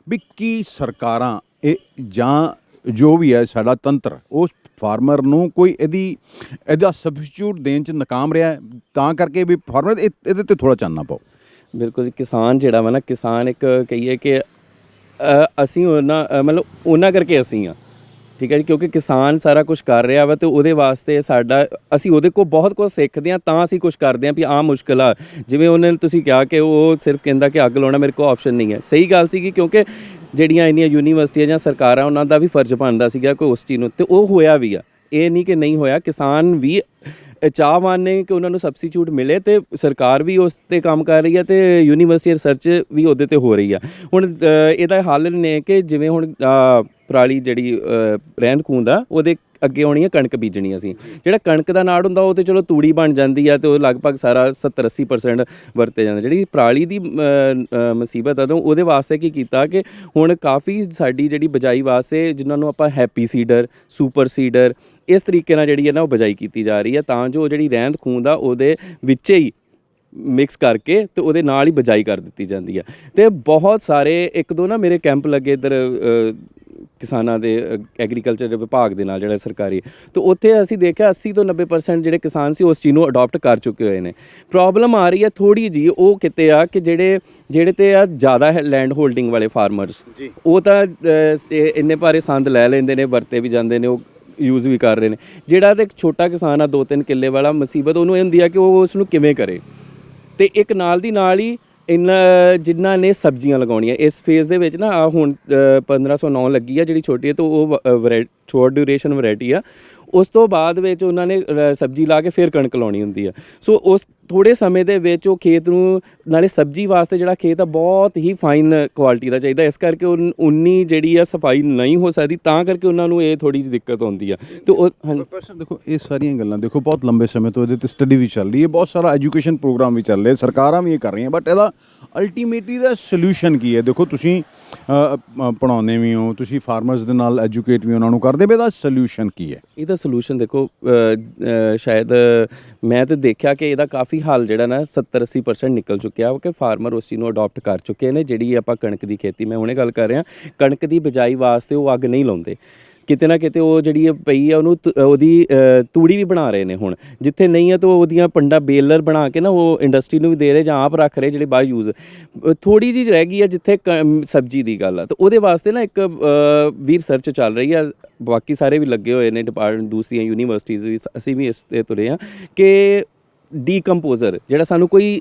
ਵੀ ਕੀ ਸਰਕਾਰਾਂ ਇਹ ਜਾਂ ਜੋ ਵੀ ਹੈ ਸਾਡਾ ਤੰਤਰ ਉਹ ਫਾਰਮਰ ਨੂੰ ਕੋਈ ਇਹਦਾ ਸਬਸਟੀਟਿਊਟ ਦੇਣ 'ਚ ਨਾਕਾਮ ਰਿਹਾ, ਤਾਂ ਕਰਕੇ ਵੀ ਫਾਰਮਰ ਇਹਦੇ 'ਤੇ ਥੋੜ੍ਹਾ ਚਾਨਣਾ ਪਾਓ। ਬਿਲਕੁਲ, ਕਿਸਾਨ ਜਿਹੜਾ ਵਾ ਨਾ, ਕਿਸਾਨ ਇੱਕ ਕਹੀਏ ਕਿ ਅਸੀਂ ਉਹਨਾਂ ਕਰਕੇ ਅਸੀਂ ਆ, ਠੀਕ ਹੈ ਜੀ, ਕਿਉਂਕਿ ਕਿਸਾਨ ਸਾਰਾ ਕੁਝ ਕਰ ਰਿਹਾ ਵਾ ਤੇ ਉਹਦੇ ਵਾਸਤੇ ਅਸੀਂ ਉਹਦੇ ਕੋਲ ਬਹੁਤ ਕੁਝ ਸਿੱਖਦੇ ਹਾਂ, ਤਾਂ ਅਸੀਂ ਕੁਝ ਕਰਦੇ ਹਾਂ ਵੀ ਆਹ ਮੁਸ਼ਕਿਲ ਆ। ਜਿਵੇਂ ਉਹਨੇ ਤੁਸੀਂ ਕਿਹਾ ਕਿ ਉਹ ਸਿਰਫ ਕਹਿੰਦਾ ਕਿ ਅੱਗ ਲਾਉਣਾ ਮੇਰੇ ਕੋਲ ਆਪਸ਼ਨ ਨਹੀਂ ਹੈ, ਸਹੀ ਗੱਲ ਸੀਗੀ ਕਿਉਂਕਿ ਜਿਹੜੀਆਂ ਇੰਨੀਆਂ ਯੂਨੀਵਰਸਿਟੀਆਂ ਜਾਂ ਸਰਕਾਰਾਂ ਉਹਨਾਂ ਦਾ ਵੀ ਫਰਜ਼ ਬਣਦਾ ਸੀਗਾ ਕੋਈ ਉਸ ਚੀਜ਼ ਨੂੰ, ਤੇ ਉਹ ਹੋਇਆ ਵੀ ਆ, ਇਹ ਨਹੀਂ ਕਿ ਨਹੀਂ ਹੋਇਆ। ਕਿਸਾਨ ਵੀ ਚਾਹਵਾਨ ਨੇ ਕਿ ਉਹਨਾਂ ਨੂੰ ਸਬਸਟੀਟਿਊਟ ਮਿਲੇ ਤੇ ਸਰਕਾਰ ਵੀ ਉਸ 'ਤੇ ਕੰਮ ਕਰ ਰਹੀ ਹੈ ਤੇ ਯੂਨੀਵਰਸਿਟੀ ਰਿਸਰਚ ਵੀ ਉਹਦੇ 'ਤੇ ਹੋ ਰਹੀ ਆ। ਹੁਣ ਇਹਦਾ ਹੱਲ ਨੇ ਕਿ ਜਿਵੇਂ ਹੁਣ ਪਰਾਲੀ ਜਿਹੜੀ ਰਹਿੰਦ ਖੂੰਦ ਆ ਉਹਦੇ ਅੱਗੇ ਆਉਣੀ ਹੈ ਕਣਕ ਬੀਜਣੀ। ਅਸੀਂ ਜਿਹੜਾ ਕਣਕ ਦਾ ਨਾੜ ਹੁੰਦਾ ਉਹ ਤਾਂ ਚਲੋ ਤੂੜੀ ਬਣ ਜਾਂਦੀ ਆ ਤੇ ਉਹ ਲਗਭਗ ਸਾਰਾ 70-80% ਵਰਤੇ ਜਾਂਦਾ। ਜਿਹੜੀ ਪਰਾਲੀ ਦੀ ਮੁਸੀਬਤ ਆ ਤਾਂ ਉਹਦੇ ਵਾਸਤੇ ਕੀ ਕੀਤਾ ਕਿ ਹੁਣ ਕਾਫੀ ਸਾਡੀ ਜਿਹੜੀ ਬਿਜਾਈ ਵਾਸਤੇ ਜਿਨ੍ਹਾਂ ਨੂੰ ਆਪਾਂ ਹੈਪੀ ਸੀਡਰ, ਸੁਪਰ ਸੀਡਰ, ਇਸ ਤਰੀਕੇ ਨਾਲ ਜਿਹੜੀ ਹੈ ਨਾ ਉਹ ਬਿਜਾਈ ਕੀਤੀ ਜਾ ਰਹੀ ਹੈ, ਤਾਂ ਜੋ ਜਿਹੜੀ ਰਹਿੰਦ ਖੂੰਦ ਆ ਉਹਦੇ ਵਿੱਚ ਹੀ ਮਿਕਸ ਕਰਕੇ ਤੇ ਉਹਦੇ ਨਾਲ ਹੀ ਬਿਜਾਈ ਕਰ ਦਿੱਤੀ ਜਾਂਦੀ ਹੈ। ਤੇ ਬਹੁਤ ਸਾਰੇ 1-2 ਨਾ ਮੇਰੇ ਕੈਂਪ ਲੱਗੇ ਇੱਧਰ ਕਿਸਾਨਾਂ ਦੇ ਐਗਰੀਕਲਚਰ ਵਿਭਾਗ ਦੇ ਨਾਲ ਜਿਹੜਾ ਸਰਕਾਰੀ, ਤੇ ਉੱਥੇ ਅਸੀਂ ਦੇਖਿਆ 80 ਤੋਂ 90% ਜਿਹੜੇ ਕਿਸਾਨ ਸੀ ਉਸ ਚੀਜ਼ ਨੂੰ ਅਡੋਪਟ ਕਰ ਚੁੱਕੇ ਹੋਏ ਨੇ। ਪ੍ਰੋਬਲਮ ਆ ਰਹੀ ਹੈ ਥੋੜ੍ਹੀ ਜਿਹੀ ਉਹ ਕਿਤੇ ਆ ਕਿ ਜਿਹੜੇ ਤੇ ਆ ਜ਼ਿਆਦਾ ਲੈਂਡ ਹੋਲਡਿੰਗ ਵਾਲੇ ਫਾਰਮਰਸ, ਉਹ ਤਾਂ ਇੰਨੇ ਭਾਰੇ ਸੰਦ ਲੈ ਲੈਂਦੇ ਨੇ, ਵਰਤੇ ਵੀ ਜਾਂਦੇ ਨੇ, ਉਹ ਯੂਜ਼ ਵੀ ਕਰ ਰਹੇ ਨੇ। ਜਿਹੜਾ ਤੇ ਇੱਕ ਛੋਟਾ ਕਿਸਾਨ ਆ 2-3 ਕਿੱਲੇ ਵਾਲਾ, ਮੁਸੀਬਤ ਉਹਨੂੰ ਇਹ ਹੁੰਦੀ ਆ ਕਿ ਉਹ ਉਸ ਨੂੰ ਕਿਵੇਂ ਕਰੇ। ਤੇ ਇੱਕ ਨਾਲ ਦੀ ਨਾਲ ਹੀ ਜਿਨ੍ਹਾਂ ਨੇ ਸਬਜ਼ੀਆਂ ਲਗਾਉਣੀਆਂ ਇਸ ਫੇਜ਼ ਦੇ ਵਿੱਚ ਨਾ, ਹੁਣ 1509 ਲੱਗੀ ਆ ਜਿਹੜੀ ਛੋਟੀ ਹੈ, ਤਾਂ ਉਹ ਸ਼ੋਰਟ ਡਿਊਰੇਸ਼ਨ ਵੈਰਾਈਟੀ ਆ, ਉਸ ਤੋਂ ਬਾਅਦ ਵਿੱਚ ਉਹਨਾਂ ਨੇ ਸਬਜ਼ੀ ਲਾ ਕੇ ਫਿਰ ਕਣਕ ਲਾਉਣੀ ਹੁੰਦੀ ਆ। ਸੋ ਉਸ ਥੋੜ੍ਹੇ ਸਮੇਂ ਦੇ ਵਿੱਚ ਉਹ ਖੇਤ ਨੂੰ ਨਾਲੇ ਸਬਜ਼ੀ ਵਾਸਤੇ ਜਿਹੜਾ ਖੇਤ ਆ ਬਹੁਤ ਹੀ ਫਾਈਨ ਕੁਆਲਿਟੀ ਦਾ ਚਾਹੀਦਾ, ਇਸ ਕਰਕੇ ਉਨੀ ਜਿਹੜੀ ਆ ਸਫਾਈ ਨਹੀਂ ਹੋ ਸਕਦੀ, ਤਾਂ ਕਰਕੇ ਉਹਨਾਂ ਨੂੰ ਇਹ ਥੋੜ੍ਹੀ ਜਿਹੀ ਦਿੱਕਤ ਆਉਂਦੀ ਆ। ਤੇ ਉਹ ਪ੍ਰੋਫੈਸਰ ਦੇਖੋ ਇਹ ਸਾਰੀਆਂ ਗੱਲਾਂ ਦੇਖੋ ਬਹੁਤ ਲੰਬੇ ਸਮੇਂ ਤੋਂ ਇਹਦੇ ਤੇ ਸਟੱਡੀ ਵੀ ਚੱਲ ਰਹੀ ਹੈ, ਬਹੁਤ ਸਾਰਾ ਐਜੂਕੇਸ਼ਨ ਪ੍ਰੋਗਰਾਮ ਵੀ ਚੱਲ ਰਿਹਾ, ਸਰਕਾਰਾਂ ਵੀ ਇਹ ਕਰ ਰਹੀਆਂ, ਬਟ ਇਹਦਾ ਅਲਟੀਮੇਟਲੀ ਦਾ ਸੋਲੂਸ਼ਨ ਕੀ ਹੈ? ਦੇਖੋ ਤੁਸੀਂ ਪੜ੍ਹਾਉਂਦੇ ਵੀ ਹੋ, ਤੁਸੀਂ ਫਾਰਮਰਸ ਦੇ ਨਾਲ ਐਜੂਕੇਟ ਵੀ ਉਹਨਾਂ ਨੂੰ ਕਰਦੇ, ਵੀ ਇਹਦਾ ਸੋਲੂਸ਼ਨ ਕੀ ਹੈ? ਇਹਦਾ ਸੋਲੂਸ਼ਨ ਦੇਖੋ ਸ਼ਾਇਦ ਮੈਂ ਤਾਂ ਦੇਖਿਆ ਕਿ ਇਹਦਾ ਕਾਫੀ ਹੱਲ ਜਿਹੜਾ ਨਾ 70-80% ਨਿਕਲ ਚੁੱਕਿਆ, ਕਿ ਫਾਰਮਰ ਉਸ ਚੀਜ਼ ਨੂੰ ਅਡਾਪਟ ਕਰ ਚੁੱਕੇ ਨੇ। ਜਿਹੜੀ ਆਪਾਂ ਕਣਕ ਦੀ ਖੇਤੀ, ਮੈਂ ਹੁਣੇ ਗੱਲ ਕਰ ਰਿਹਾ, ਕਣਕ ਦੀ ਬਿਜਾਈ ਵਾਸਤੇ ਉਹ ਅੱਗ ਨਹੀਂ ਲਾਉਂਦੇ, ਕਿਤੇ ਨਾ ਕਿਤੇ ਉਹ ਜਿਹੜੀ ਪਈ ਆ ਉਹਨੂੰ ਉਹਦੀ ਤੂੜੀ ਵੀ ਬਣਾ ਰਹੇ ਨੇ ਹੁਣ, ਜਿੱਥੇ ਨਹੀਂ ਆ ਤਾਂ ਉਹਦੀਆਂ ਪੰਡਾ ਬੇਲਰ ਬਣਾ ਕੇ ਨਾ ਉਹ ਇੰਡਸਟਰੀ ਨੂੰ ਵੀ ਦੇ ਰਹੇ ਜਾਂ ਆਪ ਰੱਖ ਰਹੇ, ਜਿਹੜੇ ਬਾਅਦ ਯੂਜ਼ ਥੋੜ੍ਹੀ ਜਿਹੀ ਰਹਿ ਗਈ ਆ ਜਿੱਥੇ ਸਬਜ਼ੀ ਦੀ ਗੱਲ ਆ। ਤਾਂ ਉਹਦੇ ਵਾਸਤੇ ਨਾ ਇੱਕ ਵੀ ਰਿਸਰਚ ਚੱਲ ਰਹੀ ਆ, ਬਾਕੀ ਸਾਰੇ ਵੀ ਲੱਗੇ ਹੋਏ ਨੇ ਡਿਪਾਰਟਮੈਂਟ, ਦੂਸਰੀਆਂ ਯੂਨੀਵਰਸਿਟੀਜ਼ ਵੀ, ਅਸੀਂ ਵੀ ਇਸ 'ਤੇ ਤੁਰੇ ਹਾਂ ਕਿ ਡੀਕੰਪੋਜ਼ਰ ਜਿਹੜਾ ਸਾਨੂੰ ਕੋਈ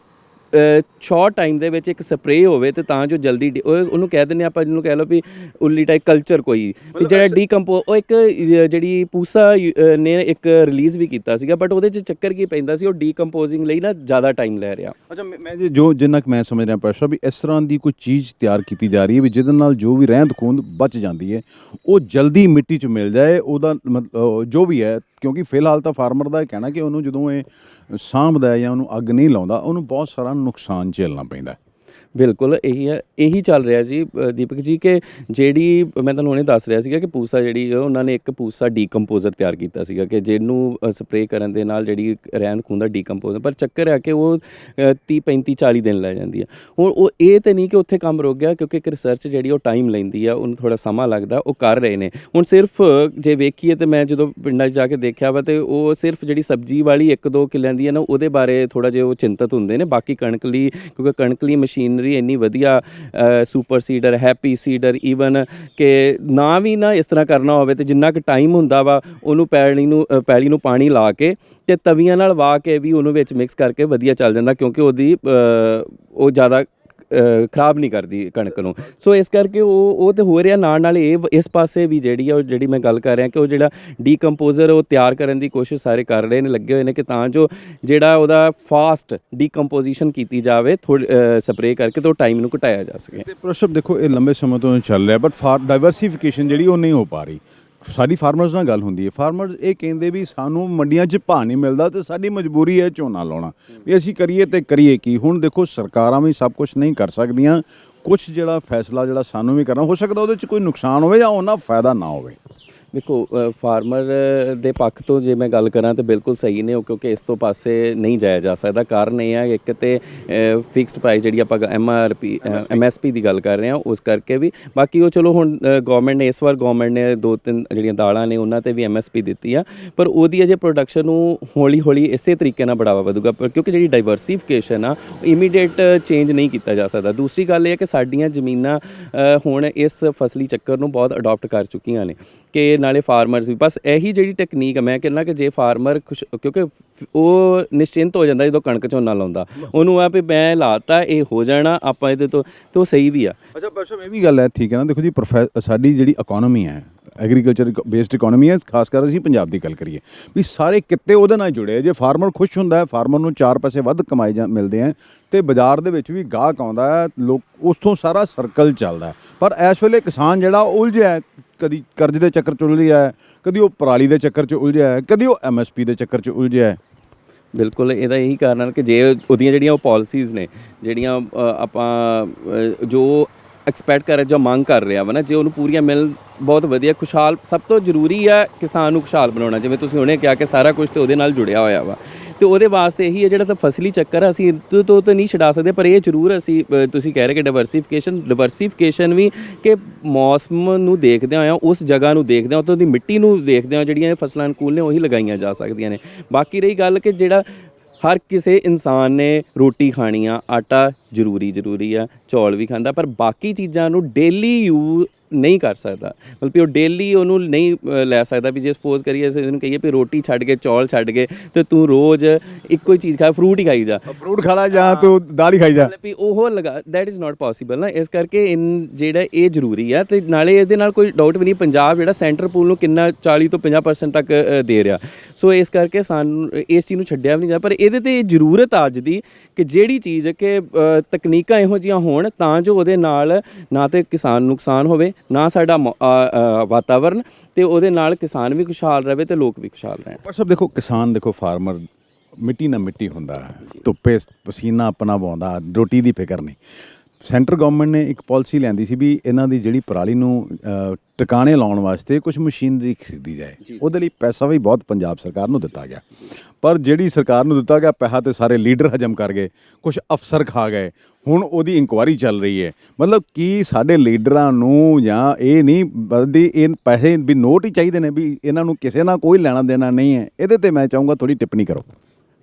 ਸ਼ਾਰਟ ਟਾਈਮ ਦੇ ਵਿੱਚ ਇੱਕ ਸਪਰੇਅ ਹੋਵੇ ਤੇ ਤਾਂ ਜੋ ਜਲਦੀ ਉਹਨੂੰ ਕਹਿ ਦਿੰਦੇ ਆਪਾਂ, ਜਿਹਨੂੰ ਕਹਿ ਲਓ ਵੀ ਉੱਲੀ ਟਾਈਪ ਕਲਚਰ ਕੋਈ ਵੀ ਜਿਹੜਾ ਉਹ ਇੱਕ ਜਿਹੜੀ ਪੂਸਾ ਨੇ ਇੱਕ ਰਿਲੀਜ਼ ਵੀ ਕੀਤਾ ਸੀਗਾ, ਬਟ ਉਹਦੇ 'ਚ ਚੱਕਰ ਕੀ ਪੈਂਦਾ ਸੀ, ਉਹ ਡੀਕੰਪੋਜ਼ਿੰਗ ਲਈ ਨਾ ਜ਼ਿਆਦਾ ਟਾਈਮ ਲੈ ਰਿਹਾ। ਅੱਛਾ, ਮੈਂ ਜਿੰਨਾ ਕੁ ਮੈਂ ਸਮਝ ਰਿਹਾ ਪ੍ਰਸ਼ਾ ਵੀ ਇਸ ਤਰ੍ਹਾਂ ਦੀ ਕੋਈ ਚੀਜ਼ ਤਿਆਰ ਕੀਤੀ ਜਾ ਰਹੀ ਹੈ ਵੀ ਜਿਹਦੇ ਨਾਲ ਜੋ ਵੀ ਰਹਿੰਦ ਖੂੰਹਦ ਬਚ ਜਾਂਦੀ ਹੈ ਉਹ ਜਲਦੀ ਮਿੱਟੀ 'ਚ ਮਿਲ ਜਾਏ, ਉਹਦਾ ਮਤਲਬ ਜੋ ਵੀ ਹੈ, ਕਿਉਂਕਿ ਫਿਲਹਾਲ ਤਾਂ ਫਾਰਮਰ ਦਾ ਇਹ ਕਹਿਣਾ ਕਿ ਉਹਨੂੰ ਜਦੋਂ ਇਹ ਸਾਂਭਦਾ ਜਾਂ ਉਹਨੂੰ ਅੱਗ ਨਹੀਂ ਲਾਉਂਦਾ, ਉਹਨੂੰ ਬਹੁਤ ਸਾਰਾ ਨੁਕਸਾਨ ਝੇਲਣਾ ਪੈਂਦਾ। ਬਿਲਕੁਲ ਇਹੀ ਚੱਲ ਰਿਹਾ ਜੀ ਦੀਪਕ ਜੀ, ਕਿ ਜਿਹੜੀ ਮੈਂ ਤੁਹਾਨੂੰ ਹੁਣੇ ਦੱਸ ਰਿਹਾ ਸੀਗਾ ਕਿ ਪੂਸਾ ਜਿਹੜੀ ਉਹਨਾਂ ਨੇ ਇੱਕ ਪੂਸਾ ਡੀਕੰਪੋਜ਼ਰ ਤਿਆਰ ਕੀਤਾ ਸੀਗਾ ਕਿ ਜਿਹਨੂੰ ਸਪਰੇਅ ਕਰਨ ਦੇ ਨਾਲ ਜਿਹੜੀ ਰਹਿੰਦ ਖੂੰਹਦ ਦਾ ਡੀਕੰਪੋਜ਼ਰ, ਪਰ ਚੱਕਰ ਹੈ ਕਿ ਉਹ 30-35-40 ਦਿਨ ਲੈ ਜਾਂਦੀ ਆ। ਹੁਣ ਉਹ ਇਹ ਤਾਂ ਨਹੀਂ ਕਿ ਉੱਥੇ ਕੰਮ ਰੁਕ ਗਿਆ, ਕਿਉਂਕਿ ਇੱਕ ਰਿਸਰਚ ਜਿਹੜੀ ਉਹ ਟਾਈਮ ਲੈਂਦੀ ਆ, ਉਹਨੂੰ ਥੋੜ੍ਹਾ ਸਮਾਂ ਲੱਗਦਾ, ਉਹ ਕਰ ਰਹੇ ਨੇ। ਹੁਣ ਸਿਰਫ ਜੇ ਵੇਖੀਏ ਤਾਂ ਮੈਂ ਜਦੋਂ ਪਿੰਡਾਂ 'ਚ ਜਾ ਕੇ ਦੇਖਿਆ ਵਾ, ਤੇ ਉਹ ਸਿਰਫ ਜਿਹੜੀ ਸਬਜ਼ੀ ਵਾਲੀ 1-2 ਕਿੱਲਿਆਂ ਦੀ ਹੈ ਨਾ, ਉਹਦੇ ਬਾਰੇ ਥੋੜ੍ਹਾ ਜਿਹਾ ਉਹ ਚਿੰਤਤ ਹੁੰਦੇ ਨੇ। ਬਾਕੀ ਕਣਕ ਲਈ, ਕਿਉਂਕਿ ਕਣਕ ਲਈ ਮਸ਼ੀਨ ਇੰਨੀ ਵਧੀਆ super seeder, happy seeder, even ਕਿ ਨਾ ਵੀ ਨਾ ਇਸ ਤਰ੍ਹਾਂ ਕਰਨਾ ਹੋਵੇ ਤੇ ਜਿੰਨਾ ਕੁ ਟਾਈਮ ਹੁੰਦਾ ਵਾ ਉਹਨੂੰ ਪੈਲੀ ਨੂੰ ਪਾਣੀ ਲਾ ਕੇ ਤੇ ਤਵੀਆਂ ਨਾਲ ਵਾਹ ਕੇ ਵੀ ਉਹਨੂੰ ਵਿੱਚ ਮਿਕਸ ਕਰਕੇ ਵਧੀਆ ਚੱਲ ਜਾਂਦਾ, ਕਿਉਂਕਿ ਉਹਦੀ ਉਹ ਜ਼ਿਆਦਾ ਖਰਾਬ ਨਹੀਂ ਕਰਦੀ ਕਣਕ ਨੂੰ। ਸੋ ਇਸ ਕਰਕੇ ਉਹ ਤਾਂ ਹੋ ਰਿਹਾ, ਨਾਲ ਇਸ ਪਾਸੇ ਵੀ ਜਿਹੜੀ ਮੈਂ ਗੱਲ ਕਰ ਰਿਹਾ ਕਿ ਉਹ ਜਿਹੜਾ ਡੀਕੰਪੋਜ਼ਰ ਉਹ ਤਿਆਰ ਕਰਨ ਦੀ ਕੋਸ਼ਿਸ਼ ਸਾਰੇ ਕਰ ਰਹੇ ਨੇ, ਲੱਗੇ ਹੋਏ ਨੇ, ਕਿ ਤਾਂ ਜੋ ਜਿਹੜਾ ਉਹਦਾ ਫਾਸਟ ਡੀਕੰਪੋਜੀਸ਼ਨ ਕੀਤੀ ਜਾਵੇ ਸਪਰੇਅ ਕਰਕੇ, ਤਾਂ ਉਹ ਟਾਈਮ ਨੂੰ ਘਟਾਇਆ ਜਾ ਸਕੇ। ਤੇ ਪ੍ਰਸ਼ਭ ਦੇਖੋ ਇਹ ਲੰਬੇ ਸਮੇਂ ਤੋਂ ਚੱਲ ਰਿਹਾ, ਬਟ ਡਾਈਵਰਸੀਫਿਕੇਸ਼ਨ ਜਿਹੜੀ ਉਹ ਨਹੀਂ ਹੋ ਪਾ ਰਹੀ। ਸਾਡੀ ਫਾਰਮਰਸ ਨਾਲ ਗੱਲ ਹੁੰਦੀ ਹੈ, ਫਾਰਮਰਸ ਇਹ ਕਹਿੰਦੇ ਵੀ ਸਾਨੂੰ ਮੰਡੀਆਂ 'ਚ ਭਾਅ ਨਹੀਂ ਮਿਲਦਾ ਤੇ ਸਾਡੀ ਮਜਬੂਰੀ ਹੈ ਝੋਨਾ ਲਾਉਣਾ, ਵੀ ਅਸੀਂ ਕਰੀਏ ਤੇ ਕਰੀਏ ਕੀ। ਹੁਣ ਦੇਖੋ ਸਰਕਾਰਾਂ ਵੀ ਸਭ ਕੁਝ ਨਹੀਂ ਕਰ ਸਕਦੀਆਂ, ਕੁਛ ਜਿਹੜਾ ਫੈਸਲਾ ਜਿਹੜਾ ਸਾਨੂੰ ਵੀ ਕਰਨਾ, ਹੋ ਸਕਦਾ ਉਹਦੇ 'ਚ ਕੋਈ ਨੁਕਸਾਨ ਹੋਵੇ ਜਾਂ ਉਹਨਾਂ ਫਾਇਦਾ ਨਾ ਹੋਵੇ। ਦੇਖੋ ਫਾਰਮਰ ਦੇ ਪੱਖ ਤੋਂ ਜੇ ਮੈਂ ਗੱਲ ਕਰਾਂ ਤਾਂ ਬਿਲਕੁਲ ਸਹੀ ਨੇ ਉਹ, ਕਿਉਂਕਿ ਇਸ ਤੋਂ ਪਾਸੇ ਨਹੀਂ ਜਾਇਆ ਜਾ ਸਕਦਾ। ਕਾਰਨ ਇਹ ਹੈ ਇੱਕ ਤੇ ਫਿਕਸਡ ਪ੍ਰਾਈਸ ਜਿਹੜੀ ਆਪਾਂ MSP ਦੀ ਗੱਲ ਕਰ ਰਹੇ ਹਾਂ, ਉਸ ਕਰਕੇ ਵੀ। ਬਾਕੀ ਉਹ ਚਲੋ ਹੁਣ ਗੌਰਮੈਂਟ ਨੇ ਇਸ ਵਾਰ ਨੇ 2-3 ਜਿਹੜੀਆਂ ਦਾਲਾਂ ਨੇ ਉਹਨਾਂ 'ਤੇ ਵੀ MSP ਦਿੱਤੀ ਆ, ਪਰ ਉਹਦੀ ਅਜੇ ਪ੍ਰੋਡਕਸ਼ਨ ਨੂੰ ਹੌਲੀ ਇਸੇ ਤਰੀਕੇ ਨਾਲ ਬੜਾਵਾ ਵਧੂਗਾ, ਕਿਉਂਕਿ ਜਿਹੜੀ ਡਾਈਵਰਸੀਫਿਕੇਸ਼ਨ ਆ ਇਮੀਡੀਏਟ ਚੇਂਜ ਨਹੀਂ ਕੀਤਾ ਜਾ ਸਕਦਾ। ਦੂਸਰੀ ਗੱਲ ਇਹ ਹੈ ਕਿ ਸਾਡੀਆਂ ਜ਼ਮੀਨਾਂ ਹੁਣ ਇਸ ਫਸਲੀ ਚੱਕਰ ਨੂੰ ਬਹੁਤ ਅਡੋਪਟ ਕਰ ਚੁੱਕੀਆਂ ਨੇ, ਕਿ ਨਾਲੇ ਫਾਰਮਰਸ ਵੀ ਬਸ ਇਹੀ ਜਿਹੜੀ ਟੈਕਨੀਕ ਮੈਂ ਕਹਿੰਦਾ ਕਿ ਜੇ ਫਾਰਮਰ ਕਿਉਂਕਿ ਉਹ ਨਿਸ਼ਚਿੰਤ ਹੋ ਜਾਂਦਾ ਜਦੋਂ ਕਣਕ ਝੋਨਾ ਲਾਉਂਦਾ, ਉਹਨੂੰ ਆ ਵੀ ਮੈਂ ਲਾਤਾ ਇਹ ਹੋ ਜਾਣਾ ਆਪਾਂ ਇਹਦੇ ਤੋਂ, ਤੇ ਉਹ ਸਹੀ ਵੀ ਆ। ਅੱਛਾ ਪ੍ਰਸ਼ਭ, ਇਹ ਵੀ ਗੱਲ ਹੈ, ਠੀਕ ਹੈ ਨਾ। ਦੇਖੋ ਜੀ ਸਾਡੀ ਜਿਹੜੀ ਇਕੋਨਮੀ ਹੈ, ਐਗਰੀਕਲਚਰ ਬੇਸਡ ਇਕੋਨਮੀ ਹੈ, ਖਾਸ ਕਰ ਅਸੀਂ ਪੰਜਾਬ ਦੀ ਗੱਲ ਕਰੀਏ, ਵੀ ਸਾਰੇ ਕਿੱਤੇ ਉਹਦੇ ਨਾਲ ਜੁੜੇ। ਜੇ ਫਾਰਮਰ ਖੁਸ਼ ਹੁੰਦਾ ਹੈ, ਫਾਰਮਰ ਨੂੰ 4 ਪੈਸੇ ਵੱਧ ਕਮਾਏ ਮਿਲਦੇ ਹੈ, ਤੇ ਬਾਜ਼ਾਰ ਦੇ ਵਿੱਚ ਵੀ ਗਾਹਕ ਆਉਂਦਾ ਹੈ, ਲੋਕ ਉਸ ਤੋਂ ਸਾਰਾ ਸਰਕਲ ਚੱਲਦਾ। ਪਰ ਇਸ ਵੇਲੇ ਕਿਸਾਨ ਜਿਹੜਾ ਉਲਝਿਆ ਹੈ, ਕਦੀ ਕਰਜ਼ ਦੇ ਚੱਕਰ 'ਚ ਉਲਝਿਆ ਹੈ, ਕਦੀ ਉਹ ਪਰਾਲੀ ਦੇ ਚੱਕਰ 'ਚ ਉਲਝਿਆ ਹੈ, ਕਦੀ ਉਹ MSP ਦੇ ਚੱਕਰ 'ਚ ਉਲਝਿਆ ਹੈ। ਬਿਲਕੁਲ ਇਹਦਾ ਇਹੀ ਕਾਰਨ ਹੈ ਕਿ ਜੇ ਉਹਦੀਆਂ ਜਿਹੜੀਆਂ ਉਹ ਪਾਲਿਸੀਜ਼ ਨੇ, ਜਿਹੜੀਆਂ ਆਪਾਂ ਜੋ ਐਕਸਪੈਕਟ ਕਰ ਰਹੇ, ਜੋ ਮੰਗ ਕਰ ਰਿਹਾ ਵਾ ਨਾ, ਜੇ ਉਹਨੂੰ ਪੂਰੀਆਂ ਮਿਲ ਬਹੁਤ ਵਧੀਆ, ਖੁਸ਼ਹਾਲ। ਸਭ ਤੋਂ ਜ਼ਰੂਰੀ ਆ ਕਿਸਾਨ ਨੂੰ ਖੁਸ਼ਹਾਲ ਬਣਾਉਣਾ, ਜਿਵੇਂ ਤੁਸੀਂ ਹੁਣੇ ਕਿਹਾ ਕਿ ਸਾਰਾ ਕੁਝ ਤਾਂ ਉਹਦੇ ਨਾਲ ਜੁੜਿਆ ਹੋਇਆ ਵਾ, ਤੇ ਉਹਦੇ ਵਾਸਤੇ ਇਹੀ ਹੈ ਜਿਹੜਾ ਤਾਂ ਫਸਲੀ ਚੱਕਰ ਅਸੀਂ ਇਹਦੇ ਤੋਂ ਤਾਂ ਨਹੀਂ ਛਡਾ ਸਕਦੇ, ਪਰ ਇਹ ਜ਼ਰੂਰ ਅਸੀਂ ਤੁਸੀਂ ਕਹਿ ਰਹੇ ਕਿ ਡਿਵਰਸੀਫਿਕੇਸ਼ਨ ਵੀ, ਕਿ ਮੌਸਮ ਨੂੰ ਦੇਖਦੇ ਹੋਇਆ, ਉਸ ਜਗ੍ਹਾ ਨੂੰ ਦੇਖਦੇ ਹਾਂ, ਉੱਥੋਂ ਦੀ ਮਿੱਟੀ ਨੂੰ ਦੇਖਦੇ ਹਾਂ, ਜਿਹੜੀਆਂ ਫਸਲਾਂ ਅਨੁਕੂਲ ਨੇ ਉਹੀ ਲਗਾਈਆਂ ਜਾ ਸਕਦੀਆਂ ਨੇ। ਬਾਕੀ ਰਹੀ ਗੱਲ ਕਿ ਜਿਹੜਾ ਹਰ ਕਿਸੇ ਇਨਸਾਨ ਨੇ ਰੋਟੀ ਖਾਣੀ ਆ, ਆਟਾ ਜ਼ਰੂਰੀ ਆ, ਚੌਲ ਵੀ ਖਾਂਦਾ, ਪਰ ਬਾਕੀ ਚੀਜ਼ਾਂ ਨੂੰ ਡੇਲੀ ਨਹੀਂ ਕਰ ਸਕਦਾ, ਮਤਲਬ ਕਿ ਉਹ ਡੇਲੀ ਉਹਨੂੰ ਨਹੀਂ ਲੈ ਸਕਦਾ ਵੀ ਜੇ ਸਪੋਜ਼ ਕਰੀਏ ਅਸੀਂ ਇਹਨੂੰ ਕਹੀਏ ਵੀ ਰੋਟੀ ਛੱਡ ਕੇ ਚੌਲ ਛੱਡ ਕੇ ਤੇ ਤੂੰ ਰੋਜ਼ ਇੱਕੋ ਹੀ ਚੀਜ਼ ਖਾ, ਫਰੂਟ ਹੀ ਖਾਈ ਜਾ, ਫਰੂਟ ਖਾ ਲਾ ਜਾਂ ਤੂੰ ਦਾਲ ਹੀ ਖਾਈ ਜਾ, ਮਤਲਬ ਵੀ ਉਹ ਲਗਾ ਦੈਟ ਇਜ਼ ਨਾਟ ਪੋਸੀਬਲ ਨਾ। ਇਸ ਕਰਕੇ ਜਿਹੜਾ ਇਹ ਜ਼ਰੂਰੀ ਆ, ਤੇ ਨਾਲੇ ਇਹਦੇ ਨਾਲ ਕੋਈ ਡਾਊਟ ਵੀ ਨਹੀਂ ਪੰਜਾਬ ਜਿਹੜਾ ਸੈਂਟਰ ਪੂਲ ਨੂੰ ਕਿੰਨਾ 40 ਤੋਂ 50% ਤੱਕ ਦੇ ਰਿਹਾ। ਸੋ ਇਸ ਕਰਕੇ ਸਾਨੂੰ ਇਸ ਚੀਜ਼ ਨੂੰ ਛੱਡਿਆ ਵੀ ਨਹੀਂ ਜਾ, ਪਰ ਇਹਦੇ ਤੇ ਜ਼ਰੂਰਤ ਅੱਜ ਦੀ ਕਿ ਜਿਹੜੀ ਚੀਜ਼ ਕਿ ਤਕਨੀਕਾਂ ਇਹੋ ਜਿਹੀਆਂ ਹੋਣ ਤਾਂ ਜੋ ਉਹਦੇ ਨਾਲ ਨਾ ਤੇ ਕਿਸਾਨ ਨੁਕਸਾਨ ਹੋਵੇ, ਨਾ ਸਾਡਾ ਵਾਤਾਵਰਨ, ਤੇ ਉਹਦੇ ਨਾਲ ਕਿਸਾਨ ਵੀ ਖੁਸ਼ਹਾਲ ਰਹੇ ਤੇ ਲੋਕ ਵੀ ਖੁਸ਼ਹਾਲ ਰਹਿਣ। ਪਰ ਸਭ ਦੇਖੋ ਕਿਸਾਨ, ਦੇਖੋ ਫਾਰਮਰ ਮਿੱਟੀ ਨਾਲ ਮਿੱਟੀ ਹੁੰਦਾ, ਧੁੱਪੇ ਪਸੀਨਾ ਆਪਣਾ ਵਹਾਉਂਦਾ, ਰੋਟੀ ਦੀ ਫਿਕਰ ਨਹੀਂ। ਸੈਂਟਰ ਗਵਰਨਮੈਂਟ ਨੇ ਇੱਕ ਪਾਲਿਸੀ ਲਿਆਂਦੀ ਸੀ ਵੀ ਇਹਨਾਂ ਦੀ ਜਿਹੜੀ ਪਰਾਲੀ ਨੂੰ ਟਿਕਾਣੇ ਲਾਉਣ ਵਾਸਤੇ ਕੁਝ ਮਸ਼ੀਨਰੀ ਖਰੀਦੀ ਜਾਏ, ਉਹਦੇ ਲਈ ਪੈਸਾ ਵੀ ਬਹੁਤ ਪੰਜਾਬ ਸਰਕਾਰ ਨੂੰ ਦਿੱਤਾ ਗਿਆ। ਪਰ ਜਿਹੜੀ ਸਰਕਾਰ ਨੂੰ ਦਿੱਤਾ ਗਿਆ ਪੈਸਾ ਤੇ ਸਾਰੇ ਲੀਡਰ ਹਜਮ ਕਰ ਗਏ, ਕੁਝ ਅਫਸਰ ਖਾ ਗਏ। ਹੁਣ ਉਹਦੀ ਇਨਕੁਆਇਰੀ ਚੱਲ ਰਹੀ ਹੈ। ਮਤਲਬ ਕਿ ਸਾਡੇ ਲੀਡਰਾਂ ਨੂੰ ਜਾਂ ਇਹ ਨਹੀਂ ਬਲਦੀ ਇਹ ਪੈਸੇ ਵੀ ਨੋਟ ਹੀ ਚਾਹੀਦੇ ਨੇ, ਵੀ ਇਹਨਾਂ ਨੂੰ ਕਿਸੇ ਨਾਲ ਕੋਈ ਲੈਣਾ ਦੇਣਾ ਨਹੀਂ ਹੈ। ਇਹਦੇ ਤੇ ਮੈਂ ਚਾਹੂੰਗਾ ਥੋੜੀ ਟਿੱਪਣੀ ਕਰੋ।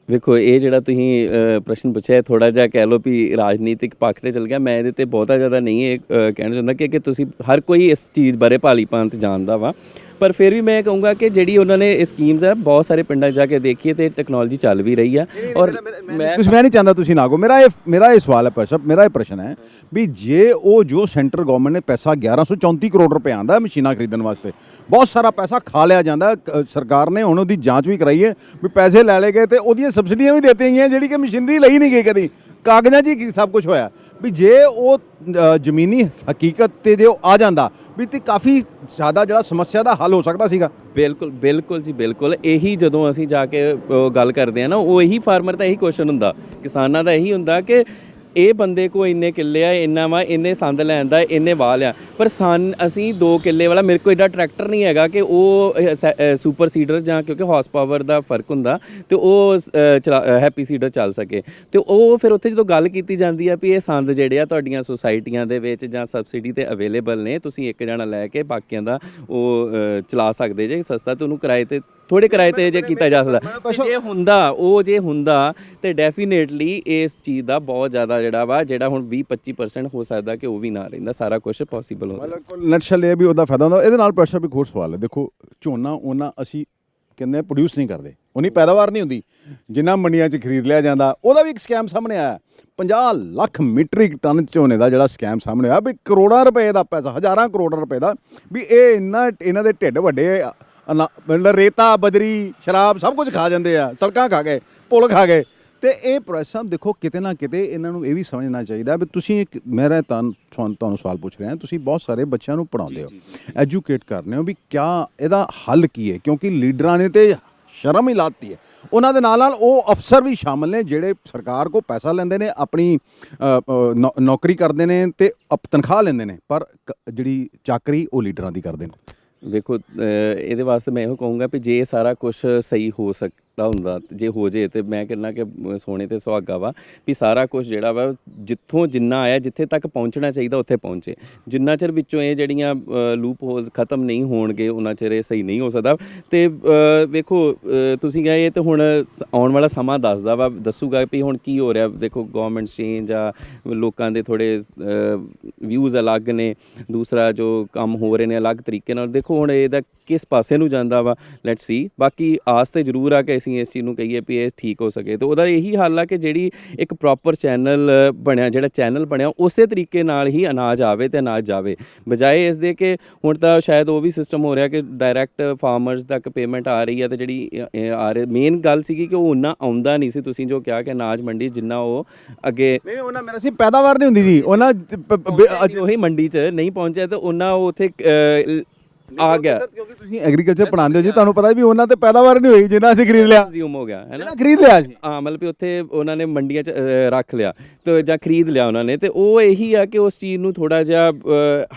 ਵੇਖੋ ਇਹ ਜਿਹੜਾ ਤੁਸੀਂ ਪ੍ਰਸ਼ਨ ਪੁੱਛਿਆ ਥੋੜ੍ਹਾ ਜਿਹਾ ਕਹਿ ਲਓ ਵੀ ਰਾਜਨੀਤਿਕ ਪੱਖ ਤੇ ਚੱਲ ਗਿਆ। ਮੈਂ ਇਹਦੇ ਤੇ ਬਹੁਤਾ ਜ਼ਿਆਦਾ ਨਹੀਂ ਇਹ ਕਹਿਣਾ ਚਾਹੁੰਦਾ ਕਿ ਤੁਸੀਂ ਹਰ ਕੋਈ ਇਸ ਚੀਜ਼ ਬਾਰੇ ਭਾਲੀ ਭਾਂਤ ਜਾਣਦਾ ਵਾ, ਪਰ ਫਿਰ ਵੀ ਮੈਂ ਕਹੂੰਗਾ ਕਿ ਜਿਹੜੀ ਉਹਨਾਂ ਨੇ ਇਹ ਸਕੀਮਸ ਹੈ ਬਹੁਤ ਸਾਰੇ ਪਿੰਡਾਂ ਜਾ ਕੇ ਦੇਖੀਏ ਤੇ ਟੈਕਨੋਲੋਜੀ ਚੱਲ ਵੀ ਰਹੀ ਆ। ਔਰ ਮੈਂ ਨਹੀਂ ਚਾਹੁੰਦਾ ਤੁਸੀਂ ਨਾ ਕਹੋ, ਮੇਰਾ ਇਹ ਸਵਾਲ ਹੈ ਭਾਈ, ਮੇਰਾ ਇਹ ਪ੍ਰਸ਼ਨ ਹੈ ਵੀ ਜੇ ਉਹ ਜੋ ਸੈਂਟਰ ਗਵਰਨਮੈਂਟ ਨੇ ਪੈਸਾ 1134 ਕਰੋੜ ਰੁਪਏ ਆਂਦਾ ਮਸ਼ੀਨਾਂ ਖਰੀਦਣ ਵਾਸਤੇ, ਬਹੁਤ ਸਾਰਾ ਪੈਸਾ ਖਾ ਲਿਆ ਜਾਂਦਾ। ਸਰਕਾਰ ਨੇ ਹੁਣ ਉਹਦੀ ਜਾਂਚ ਵੀ ਕਰਾਈ ਹੈ ਵੀ ਪੈਸੇ ਲੈ ਲਏ ਗਏ ਤੇ ਉਹਦੀਆਂ ਸਬਸਿਡੀਆਂ ਵੀ ਦਿੱਤੀਆਂ ਗਈਆਂ ਜਿਹੜੀ ਕਿ ਮਸ਼ੀਨਰੀ ਲਈ ਨਹੀਂ ਗਈ ਕਦੀ, ਕਾਗਜ਼ਾਂ 'ਚ ਹੀ ਸਭ ਕੁਝ ਹੋਇਆ। ਵੀ ਜੇ ਉਹ ਜ਼ਮੀਨੀ ਹਕੀਕਤ ਤੇ ਜੇ ਉਹ ਆ ਜਾਂਦਾ ਵੀ ਤੇ ਕਾਫੀ ਜ਼ਿਆਦਾ ਜਿਹੜਾ ਸਮੱਸਿਆ ਦਾ ਹੱਲ ਹੋ ਸਕਦਾ ਸੀਗਾ। ਬਿਲਕੁਲ ਬਿਲਕੁਲ ਜੀ ਬਿਲਕੁਲ। ਇਹੀ ਜਦੋਂ ਅਸੀਂ ਜਾ ਕੇ ਗੱਲ ਕਰਦੇ ਆ ਨਾ, ਉਹ ਇਹੀ ਫਾਰਮਰ ਦਾ ਇਹੀ ਕੁਐਸਚਨ ਹੁੰਦਾ, ਕਿਸਾਨਾਂ ਦਾ ਇਹੀ ਹੁੰਦਾ ਕਿ ਇਹ ਬੰਦੇ ਕੋ ਇੰਨੇ ਕਿੱਲੇ ਆ, ਇੰਨਾ ਵਾ, ਇੰਨੇ ਸੰਦ ਲੈਣ ਦਾ, ਇੰਨੇ ਵਾਹ ਲਿਆ, ਪਰ ਅਸੀਂ 2 ਕਿੱਲੇ ਵਾਲਾ, ਮੇਰੇ ਕੋਲ ਐਡਾ ਟਰੈਕਟਰ ਨਹੀਂ ਹੈਗਾ ਕਿ ਉਹ ਸੁਪਰ ਸੀਡਰ ਜਾਂ ਕਿਉਂਕਿ ਹਾਰਸ ਪਾਵਰ ਦਾ ਫਰਕ ਹੁੰਦਾ ਤੇ ਉਹ ਹੈਪੀ ਸੀਡਰ ਚੱਲ ਸਕੇ। ਤੇ ਉਹ ਫਿਰ ਉੱਥੇ ਜਦੋਂ ਗੱਲ ਕੀਤੀ ਜਾਂਦੀ ਆ ਵੀ ਇਹ ਸੰਦ ਜਿਹੜੇ ਆ ਤੁਹਾਡੀਆਂ ਸੁਸਾਇਟੀਆਂ ਦੇ ਵਿੱਚ ਜਾਂ ਸਬਸਿਡੀ ਤੇ ਅਵੇਲੇਬਲ ਨੇ, ਤੁਸੀਂ ਇੱਕ ਜਣਾ ਲੈ ਕੇ ਬਾਕੀਆਂ ਦਾ ਉਹ ਚਲਾ ਸਕਦੇ ਜੇ ਸਸਤਾ, ਤੇ ਉਹਨੂੰ ਕਿਰਾਏ ਤੇ ਥੋੜੇ ਕਿਰਾਏ ਤੇ ਜੇ ਕੀਤਾ ਜਾ ਸਕਦਾ। ਜੇ ਹੁੰਦਾ ਤੇ ਡੈਫੀਨੇਟਲੀ ਇਸ ਚੀਜ਼ ਦਾ ਬਹੁਤ ਜ਼ਿਆਦਾ ਜਿਹੜਾ ਹੁਣ 20-25% ਹੋ ਸਕਦਾ ਕਿ ਉਹ ਵੀ ਨਾ ਰਹਿੰਦਾ, ਸਾਰਾ ਕੁਝ ਪੋਸੀਬਲ ਹੁੰਦਾ। ਮਤਲਬ ਨੈਟਸ਼ਲ ਇਹ ਵੀ ਉਹਦਾ ਫਾਇਦਾ ਹੁੰਦਾ। ਇਹਦੇ ਨਾਲ ਪ੍ਰੈਸ਼ਰ ਵੀ ਹੋਰ ਸਵਾਲ ਹੈ। ਦੇਖੋ ਝੋਨਾ ਉਹਨਾਂ ਅਸੀਂ ਕਹਿੰਦੇ ਪ੍ਰੋਡਿਊਸ ਨਹੀਂ ਕਰਦੇ, ਉਨੀ ਪੈਦਾਵਾਰ ਨਹੀਂ ਹੁੰਦੀ ਜਿੰਨਾ ਮੰਡੀਆਂ 'ਚ ਖਰੀਦ ਲਿਆ ਜਾਂਦਾ। ਉਹਦਾ ਵੀ ਇੱਕ ਸਕੈਮ ਸਾਹਮਣੇ ਆਇਆ, 50 ਲੱਖ ਮੀਟ੍ਰਿਕ ਟਨ ਝੋਨੇ ਦਾ ਜਿਹੜਾ ਸਕੈਮ ਸਾਹਮਣੇ ਆਇਆ ਵੀ ਕਰੋੜਾਂ ਰੁਪਏ ਦਾ ਪੈਸਾ, ਹਜ਼ਾਰਾਂ ਕਰੋੜ ਰੁਪਏ ਦਾ, ਵੀ ਇਹ ਇਹਨਾਂ ਦੇ ਢਿੱਡ ਵੱਡੇ, ਮਤਲਬ ਰੇਤਾ, ਬਜਰੀ, ਸ਼ਰਾਬ ਸਭ ਕੁਝ ਖਾ ਜਾਂਦੇ ਆ, ਸੜਕਾਂ ਖਾ ਗਏ, ਪੁਲ ਖਾ ਗਏ। ਤੇ ਇਹ ਪ੍ਰੋਸੈਸ ਦੇਖੋ ਕਿਤੇ ਨਾ ਕਿਤੇ ਇਹਨਾਂ ਨੂੰ ਇਹ ਵੀ ਸਮਝਣਾ ਚਾਹੀਦਾ ਵੀ ਤੁਸੀਂ ਮੇਰਾ ਤੁਹਾਨੂੰ ਸਵਾਲ ਪੁੱਛ ਰਿਹਾ, ਤੁਸੀਂ ਬਹੁਤ ਸਾਰੇ ਬੱਚਿਆਂ ਨੂੰ ਪੜ੍ਹਾਉਂਦੇ ਹੋ, ਐਜੂਕੇਟ ਕਰਨੇ ਹੋ, ਵੀ ਕਿਆ ਇਹਦਾ ਹੱਲ ਕੀ ਹੈ? ਕਿਉਂਕਿ ਲੀਡਰਾਂ ਨੇ ਤੇ ਸ਼ਰਮ ਹੀ ਲਾਤੀ ਹੈ। ਉਹਨਾਂ ਦੇ ਨਾਲ ਉਹ ਅਫਸਰ ਵੀ ਸ਼ਾਮਲ ਨੇ ਜਿਹੜੇ ਸਰਕਾਰ ਕੋਲ ਪੈਸਾ ਲੈਂਦੇ ਨੇ, ਆਪਣੀ ਨੌਕਰੀ ਕਰਦੇ ਨੇ ਤੇ ਤਨਖਾਹ ਲੈਂਦੇ ਨੇ, ਪਰ ਜਿਹੜੀ ਚਾਕਰੀ ਉਹ ਲੀਡਰਾਂ ਦੀ ਕਰਦੇ ਨੇ। ਵੇਖੋ ਇਹਦੇ ਵਾਸਤੇ ਮੈਂ ਇਹੋ ਕਹੂੰਗਾ ਵੀ ਜੇ ਸਾਰਾ ਕੁਝ ਸਹੀ ਹੋ ਸਕਦਾ ਹੁੰਦਾ, ਜੇ ਹੋ ਜੇ ਤੇ ਮੈਂ ਕਹਿੰਦਾ ਕਿ ਸੋਨੇ ਤੇ ਸੁਹਾਗਾ ਵਾ ਵੀ ਸਾਰਾ ਕੁਝ ਜਿਹੜਾ ਵਾ ਜਿੱਥੋਂ ਜਿੰਨਾ ਆਇਆ, ਜਿੱਥੇ ਤੱਕ ਪਹੁੰਚਣਾ ਚਾਹੀਦਾ ਉੱਥੇ ਪਹੁੰਚੇ। ਜਿੰਨਾ ਚਿਰ ਵਿੱਚੋਂ ਇਹ ਜਿਹੜੀਆਂ ਲੂਪ ਹੋਲਸ ਖਤਮ ਨਹੀਂ ਹੋਣਗੇ ਉਹਨਾਂ ਚਿਰ ਇਹ ਸਹੀ ਨਹੀਂ ਹੋ ਸਕਦਾ। ਤੇ ਵੇਖੋ ਤੁਸੀਂ ਕਹੇ ਇਹ ਤਾਂ ਹੁਣ ਆਉਣ ਵਾਲਾ ਸਮਾਂ ਦੱਸੂਗਾ ਵੀ ਹੁਣ ਕੀ ਹੋ ਰਿਹਾ। ਦੇਖੋ ਗਵਰਨਮੈਂਟ ਚੇਂਜ ਆ, ਲੋਕਾਂ ਦੇ ਥੋੜ੍ਹੇ ਵਿਊਜ਼ ਅਲੱਗ ਨੇ, ਦੂਸਰਾ ਜੋ ਕੰਮ ਹੋ ਰਹੇ ਨੇ ਅਲੱਗ ਤਰੀਕੇ ਨਾਲ। ਦੇਖੋ ਹੁਣ ਇਹਦਾ ਕਿਸ ਪਾਸੇ ਨੂੰ ਜਾਂਦਾ ਵਾ, ਲੈਟਸ ਸੀ। ਬਾਕੀ ਆਸ ਤੇ ਜ਼ਰੂਰ ਆ ਕਿ ਅਸੀਂ ਇਸ ਚੀਜ਼ ਨੂੰ ਕਹੀਏ ਵੀ ਇਹ ਠੀਕ ਹੋ ਸਕੇ। ਤੇ ਉਹਦਾ ਇਹੀ ਹੱਲ ਆ ਕਿ ਜਿਹੜੀ ਇੱਕ ਪ੍ਰੋਪਰ ਚੈਨਲ ਬਣਿਆ ਉਸੇ ਤਰੀਕੇ ਨਾਲ ਹੀ ਅਨਾਜ ਆਵੇ ਤੇ ਅਨਾਜ ਜਾਵੇ, ਬਜਾਏ ਇਸ ਦੇ ਕਿ ਹੁਣ ਤਾਂ ਸ਼ਾਇਦ ਉਹ ਵੀ ਸਿਸਟਮ ਹੋ ਰਿਹਾ ਕਿ ਡਾਇਰੈਕਟ ਫਾਰਮਰਸ ਤੱਕ ਪੇਮੈਂਟ ਆ ਰਹੀ ਹੈ। ਤੇ ਜਿਹੜੀ ਆ ਰਹੀ ਮੇਨ ਗੱਲ ਸੀਗੀ ਕਿ ਉਹ ਉਨਾ ਆਉਂਦਾ ਨਹੀਂ ਸੀ। ਤੁਸੀਂ ਜੋ ਕਿਹਾ ਕਿ ਅਨਾਜ ਮੰਡੀ ਜਿੰਨਾ ਉਹ ਅੱਗੇ ਨਹੀਂ ਉਹਨਾਂ ਮੇਰਾ ਸੀ ਪੈਦਾਵਾਰ ਨਹੀਂ ਹੁੰਦੀ ਜੀ, ਉਹਨਾਂ ਉਹੀ ਮੰਡੀ 'ਚ ਨਹੀਂ ਪਹੁੰਚਿਆ ਤੇ ਉਹਨਾਂ ਉੱਥੇ ਆ ਗਿਆ। ਕਿਉਂਕਿ ਤੁਸੀਂ ਐਗਰੀਕਲਚਰ ਪੜ੍ਹਾਉਂਦੇ ਹੋ ਜੀ, ਤੁਹਾਨੂੰ ਪਤਾ ਵੀ ਉਹਨਾਂ ਤੇ ਪੈਦਾਵਾਰ ਨਹੀਂ ਹੋਈ ਜਿੰਨਾ ਅਸੀਂ ਖਰੀਦ ਲਿਆ, ਕੰਜ਼ਿਊਮ ਹੋ ਗਿਆ ਹੈ ਨਾ, ਖਰੀਦ ਲਿਆ ਜੀ। ਹਾਂ, ਮਤਲਬ ਵੀ ਉੱਥੇ ਉਹਨਾਂ ਨੇ ਮੰਡੀਆਂ 'ਚ ਰੱਖ ਲਿਆ ਤੇ ਜਾਂ ਖਰੀਦ ਲਿਆ ਉਹਨਾਂ ਨੇ। ਤੇ ਉਹ ਇਹੀ ਆ ਕਿ ਉਸ ਚੀਜ਼ ਨੂੰ ਥੋੜ੍ਹਾ ਜਿਹਾ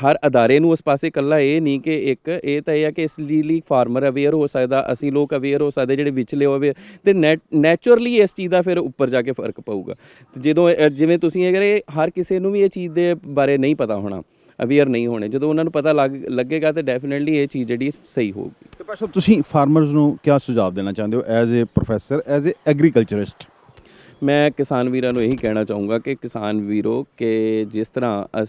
ਹਰ ਅਦਾਰੇ ਨੂੰ ਉਸ ਪਾਸੇ ਇਕੱਲਾ ਇਹ ਨਹੀਂ ਕਿ ਇੱਕ ਇਹ ਤਾਂ ਇਹ ਆ ਕਿ ਇਸ ਲਈ ਫਾਰਮਰ ਅਵੇਅਰ ਹੋ ਸਕਦਾ, ਅਸੀਂ ਲੋਕ ਅਵੇਅਰ ਹੋ ਸਕਦੇ, ਜਿਹੜੇ ਵਿਚਲੇ ਹੋਵੇ ਤੇ ਨੈਚੁਰਲੀ ਇਸ ਚੀਜ਼ ਦਾ ਫਿਰ ਉੱਪਰ ਜਾ ਕੇ ਫਰਕ ਪਊਗਾ। ਤੇ ਜਦੋਂ ਜਿਵੇਂ ਤੁਸੀਂ ਅਗਰ ਹਰ ਕਿਸੇ ਨੂੰ ਵੀ ਇਹ ਚੀਜ਼ ਦੇ ਬਾਰੇ ਨਹੀਂ ਪਤਾ ਹੋਣਾ, ਅਵੇਅਰ ਨਹੀਂ ਹੋਣੇ, ਜਦੋਂ ਉਹਨਾਂ ਨੂੰ ਪਤਾ ਲੱਗੇਗਾ ਤਾਂ ਡੈਫੀਨੇਟਲੀ ਇਹ ਚੀਜ਼ ਜਿਹੜੀ ਸਹੀ ਹੋਊਗੀ। ਤੇ ਭਾਈ ਤੁਸੀਂ ਫਾਰਮਰਸ ਨੂੰ ਕਿਆ ਸੁਝਾਅ ਦੇਣਾ ਚਾਹੁੰਦੇ ਹੋ as a professor, as a agriculturist? ਮੈਂ ਕਿਸਾਨ ਵੀਰਾਂ ਨੂੰ ਇਹੀ ਕਹਿਣਾ ਚਾਹੂੰਗਾ ਕਿ ਕਿਸਾਨ ਵੀਰੋ ਕਿ ਜਿਸ ਤਰ੍ਹਾਂ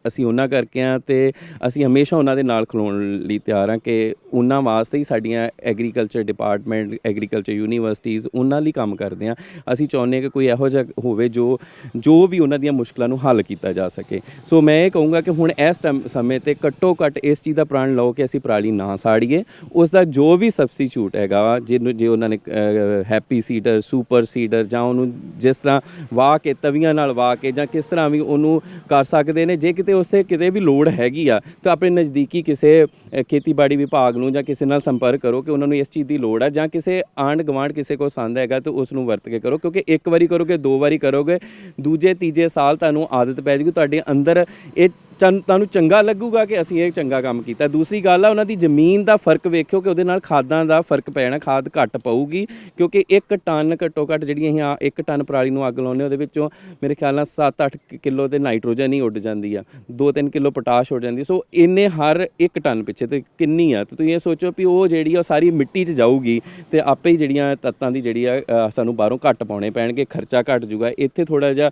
ਅਸੀਂ ਉਹਨਾਂ ਕਰਕੇ ਹਾਂ ਅਤੇ ਅਸੀਂ ਹਮੇਸ਼ਾ ਉਹਨਾਂ ਦੇ ਨਾਲ ਖਲੋਣ ਲਈ ਤਿਆਰ ਹਾਂ ਕਿ ਉਹਨਾਂ ਵਾਸਤੇ ਹੀ ਸਾਡੀਆਂ ਐਗਰੀਕਲਚਰ ਡਿਪਾਰਟਮੈਂਟ, ਐਗਰੀਕਲਚਰ ਯੂਨੀਵਰਸਿਟੀਜ਼ ਉਹਨਾਂ ਲਈ ਕੰਮ ਕਰਦੇ ਹਾਂ। ਅਸੀਂ ਚਾਹੁੰਦੇ ਹਾਂ ਕਿ ਕੋਈ ਇਹੋ ਜਿਹਾ ਹੋਵੇ ਜੋ ਵੀ ਉਹਨਾਂ ਦੀਆਂ ਮੁਸ਼ਕਲਾਂ ਨੂੰ ਹੱਲ ਕੀਤਾ ਜਾ ਸਕੇ। ਸੋ ਮੈਂ ਇਹ ਕਹੂੰਗਾ ਕਿ ਹੁਣ ਇਸ ਸਮੇਂ 'ਤੇ ਘੱਟੋ ਘੱਟ ਇਸ ਚੀਜ਼ ਦਾ ਪ੍ਰਣ ਲਓ ਕਿ ਅਸੀਂ ਪਰਾਲੀ ਨਾ ਸਾੜੀਏ। ਉਸ ਦਾ ਜੋ ਵੀ ਸਬਸਟੀਚਿਊਟ ਹੈਗਾ ਵਾ, ਜੇ ਉਹਨਾਂ ਨੇ ਹੈਪੀ ਸੀਡਰ, ਸੁਪਰ ਸੀਡਰ ਜਾਂ ਉਹਨੂੰ ਜਿਸ ਤਰ੍ਹਾਂ ਵਾਹ ਕੇ ਤਵੀਆਂ ਨਾਲ ਵਾਹ ਕੇ ਜਾਂ ਕਿਸ ਤਰ੍ਹਾਂ ਵੀ ਉਹਨੂੰ ਕਰ ਸਕਦੇ ਨੇ। ਜੇ ਕਿਤੇ ਉਸ 'ਤੇ ਕਿਤੇ ਵੀ ਲੋੜ ਹੈਗੀ ਆ ਤਾਂ ਆਪਣੇ ਨਜ਼ਦੀਕੀ ਕਿਸੇ ਖੇਤੀਬਾੜੀ ਵਿਭਾਗ ਨੂੰ ਜਾਂ ਕਿਸੇ ਨਾਲ ਸੰਪਰਕ ਕਰੋ ਕਿ ਉਹਨਾਂ ਨੂੰ ਇਸ ਚੀਜ਼ ਦੀ ਲੋੜ ਆ, ਜਾਂ ਕਿਸੇ ਆਂਢ ਗੁਆਂਢ ਕਿਸੇ ਕੋਲ ਸੰਦ ਹੈਗਾ ਤਾਂ ਉਸ ਨੂੰ ਵਰਤ ਕੇ ਕਰੋ। ਕਿਉਂਕਿ ਇੱਕ ਵਾਰੀ ਕਰੋਗੇ, 2 ਵਾਰੀ ਕਰੋਗੇ, ਦੂਜੇ ਤੀਜੇ ਸਾਲ ਤੁਹਾਨੂੰ ਆਦਤ ਪੈ ਜਾਊਗੀ, ਤੁਹਾਡੇ ਅੰਦਰ ਇਹ ਤੁਹਾਨੂੰ ਚੰਗਾ ਲੱਗੂਗਾ ਕਿ ਅਸੀਂ ਇਹ ਚੰਗਾ ਕੰਮ ਕੀਤਾ। ਦੂਸਰੀ ਗੱਲ ਆ, ਉਹਨਾਂ ਦੀ ਜ਼ਮੀਨ ਦਾ ਫਰਕ ਵੇਖਿਓ ਕਿ ਉਹਦੇ ਨਾਲ ਖਾਦਾਂ ਦਾ ਫਰਕ ਪੈਣਾ, ਖਾਦ ਘੱਟ ਪਊਗੀ। ਕਿਉਂਕਿ 1 ਟਨ ਘੱਟੋ ਘੱਟ ਜਿਹੜੀ ਅਸੀਂ 1 ਟਨ ਪਰਾਲੀ ਨੂੰ ਅੱਗ ਲਾਉਂਦੇ ਉਹਦੇ ਵਿੱਚੋਂ ਮੇਰੇ ਖਿਆਲ ਨਾਲ 7-8 ਕਿਲੋ ਤੇ ਨਾਈਟ੍ਰੋਜਨ ਹੀ ਉੱਡ ਜਾਂਦੀ ਆ, 2-3 ਕਿਲੋ ਪੋਟਾਸ਼ ਉੱਡ ਜਾਂਦੀ। ਸੋ ਇੰਨੇ ਹਰ 1 ਟਨ ਪਿੱਛੇ ਤੇ ਕਿੰਨੀ ਆ, ਤੇ ਤੁਸੀਂ ਇਹ ਸੋਚੋ ਵੀ ਉਹ ਜਿਹੜੀ ਆ ਸਾਰੀ ਮਿੱਟੀ 'ਚ ਜਾਊਗੀ ਤੇ ਆਪੇ ਹੀ ਜਿਹੜੀਆਂ ਤੱਤਾਂ ਦੀ ਜਿਹੜੀ ਆ ਸਾਨੂੰ ਬਾਹਰੋਂ ਘੱਟ ਪਾਉਣੇ ਪੈਣਗੇ, ਖਰਚਾ ਘੱਟ ਜੂਗਾ। ਇੱਥੇ ਥੋੜ੍ਹਾ ਜਿਹਾ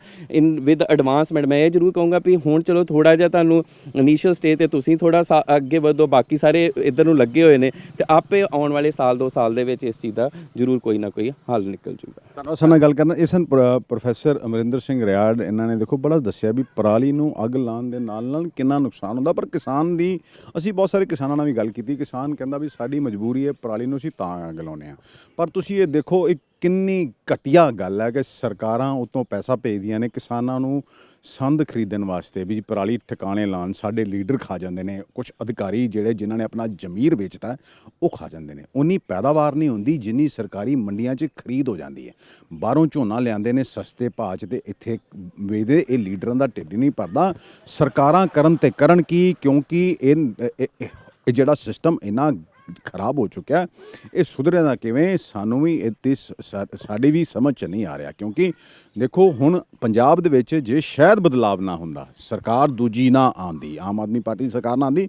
ਵਿਦ ਐਡਵਾਂਸਮੈਂਟ ਮੈਂ ਇਹ ਜ਼ਰੂਰ ਕਹੂੰਗਾ ਵੀ ਹੁਣ ਚਲੋ ਥੋੜ੍ਹਾ ਜਿਹਾ ਤੁਹਾਨੂੰ ਇਨੀਸ਼ੀਅਲ ਸਟੇਜ 'ਤੇ ਤੁਸੀਂ ਥੋੜ੍ਹਾ ਅੱਗੇ ਵਧੋ, ਬਾਕੀ ਸਾਰੇ ਇੱਧਰ ਨੂੰ ਲੱਗੇ ਹੋਏ ਨੇ ਤੇ ਆਪੇ ਆਉਣ ਵਾਲੇ 1-2 ਸਾਲ ਦੇ ਵਿੱਚ ਇਸ ਚੀਜ਼ ਦਾ ਜ਼ਰੂਰ ਕੋਈ ਨਾ ਕੋਈ ਹੱਲ ਨਿਕਲ ਜੂਗਾ। ਤੁਹਾਨੂੰ ਉਸ ਨਾਲ ਗੱਲ ਕਰਨਾ ਇਹ ਸਨ ਪ੍ਰੋਫੈਸਰ ਅਮਰਿੰਦਰ ਸਿੰਘ ਰਿਆੜ। ਇਹਨਾਂ ਨੇ ਦੇਖੋ ਬੜਾ ਦੱਸਿਆ ਵੀ ਪਰਾਲੀ ਨੂੰ ਅੱਗ ਲਾਉਣ ਦੇ ਨਾਲ ਨਾਲ ਕਿੰਨਾ ਨੁਕਸਾਨ ਹੁੰਦਾ। ਪਰ ਕਿਸਾਨ ਦੀ ਅਸੀਂ ਬਹੁਤ ਸਾਰੇ ਕਿਸਾਨਾਂ ਨਾਲ ਵੀ ਗੱਲ ਕੀਤੀ। ਕਿਸਾਨ ਕਹਿੰਦਾ ਵੀ ਸਾਡੀ ਮਜਬੂਰੀ ਹੈ, ਪਰਾਲੀ ਨੂੰ ਅਸੀਂ ਤਾਂ ਅੱਗ ਲਾਉਂਦੇ ਹਾਂ। ਪਰ ਤੁਸੀਂ ਇਹ ਦੇਖੋ ਇਹ ਕਿੰਨੀ ਘਟੀਆ ਗੱਲ ਹੈ ਕਿ ਸਰਕਾਰਾਂ ਉਤੋਂ ਪੈਸਾ ਭੇਜਦੀਆਂ ਨੇ ਕਿਸਾਨਾਂ ਨੂੰ ਸੰਦ ਖਰੀਦਣ ਵਾਸਤੇ ਵੀ ਪਰਾਲੀ ਠਿਕਾਣੇ ਲਾਉਣ। ਸਾਡੇ ਲੀਡਰ ਖਾ ਜਾਂਦੇ ਨੇ, ਕੁਝ ਅਧਿਕਾਰੀ ਜਿਹੜੇ ਜਿਨ੍ਹਾਂ ਨੇ ਆਪਣਾ ਜ਼ਮੀਰ ਵੇਚਤਾ ਉਹ ਖਾ ਜਾਂਦੇ ਨੇ। ਉਨੀ ਪੈਦਾਵਾਰ ਨਹੀਂ ਹੁੰਦੀ ਜਿੰਨੀ ਸਰਕਾਰੀ ਮੰਡੀਆਂ 'ਚ ਖਰੀਦ ਹੋ ਜਾਂਦੀ ਹੈ। ਬਾਹਰੋਂ ਝੋਨਾ ਲਿਆਉਂਦੇ ਨੇ ਸਸਤੇ ਭਾਅ 'ਚ ਤੇ ਇੱਥੇ ਵੇਚਦੇ। ਇਹ ਲੀਡਰਾਂ ਦਾ ਢਿੱਡ ਨਹੀਂ ਭਰਦਾ। ਸਰਕਾਰਾਂ ਕਰਨ ਕੀ, ਕਿਉਂਕਿ ਇਹ ਜਿਹੜਾ ਸਿਸਟਮ ਇੰਨਾ ਖਰਾਬ ਹੋ ਚੁੱਕਿਆ, ਇਹ ਸੁਧਰੇਗਾ ਕਿਵੇਂ? ਸਾਨੂੰ ਵੀ ਇਹਦੀ ਸਾਡੀ ਵੀ ਸਮਝ 'ਚ ਨਹੀਂ ਆ ਰਿਹਾ। ਕਿਉਂਕਿ ਦੇਖੋ ਹੁਣ ਪੰਜਾਬ ਦੇ ਵਿੱਚ ਜੇ ਸ਼ਾਇਦ ਬਦਲਾਵ ਨਾ ਹੁੰਦਾ, ਸਰਕਾਰ ਦੂਜੀ ਨਾ ਆਉਂਦੀ, ਆਮ ਆਦਮੀ ਪਾਰਟੀ ਦੀ ਸਰਕਾਰ ਨਾ ਆਉਂਦੀ,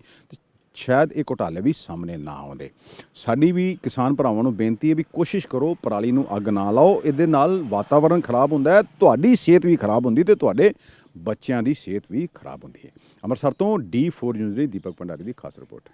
ਸ਼ਾਇਦ ਇਹ ਘੁਟਾਲੇ ਵੀ ਸਾਹਮਣੇ ਨਾ ਆਉਂਦੇ। ਸਾਡੀ ਵੀ ਕਿਸਾਨ ਭਰਾਵਾਂ ਨੂੰ ਬੇਨਤੀ ਹੈ ਵੀ ਕੋਸ਼ਿਸ਼ ਕਰੋ ਪਰਾਲੀ ਨੂੰ ਅੱਗ ਨਾ ਲਾਓ। ਇਹਦੇ ਨਾਲ ਵਾਤਾਵਰਣ ਖਰਾਬ ਹੁੰਦਾ ਹੈ, ਤੁਹਾਡੀ ਸਿਹਤ ਵੀ ਖਰਾਬ ਹੁੰਦੀ ਤੇ ਤੁਹਾਡੇ ਬੱਚਿਆਂ ਦੀ ਸਿਹਤ ਵੀ ਖਰਾਬ ਹੁੰਦੀ ਹੈ। ਅੰਮ੍ਰਿਤਸਰ ਤੋਂ D4 ਨਿਊਜ਼ ਲਈ ਦੀਪਕ ਭੰਡਾਰੀ ਦੀ ਖਾਸ ਰਿਪੋਰਟ।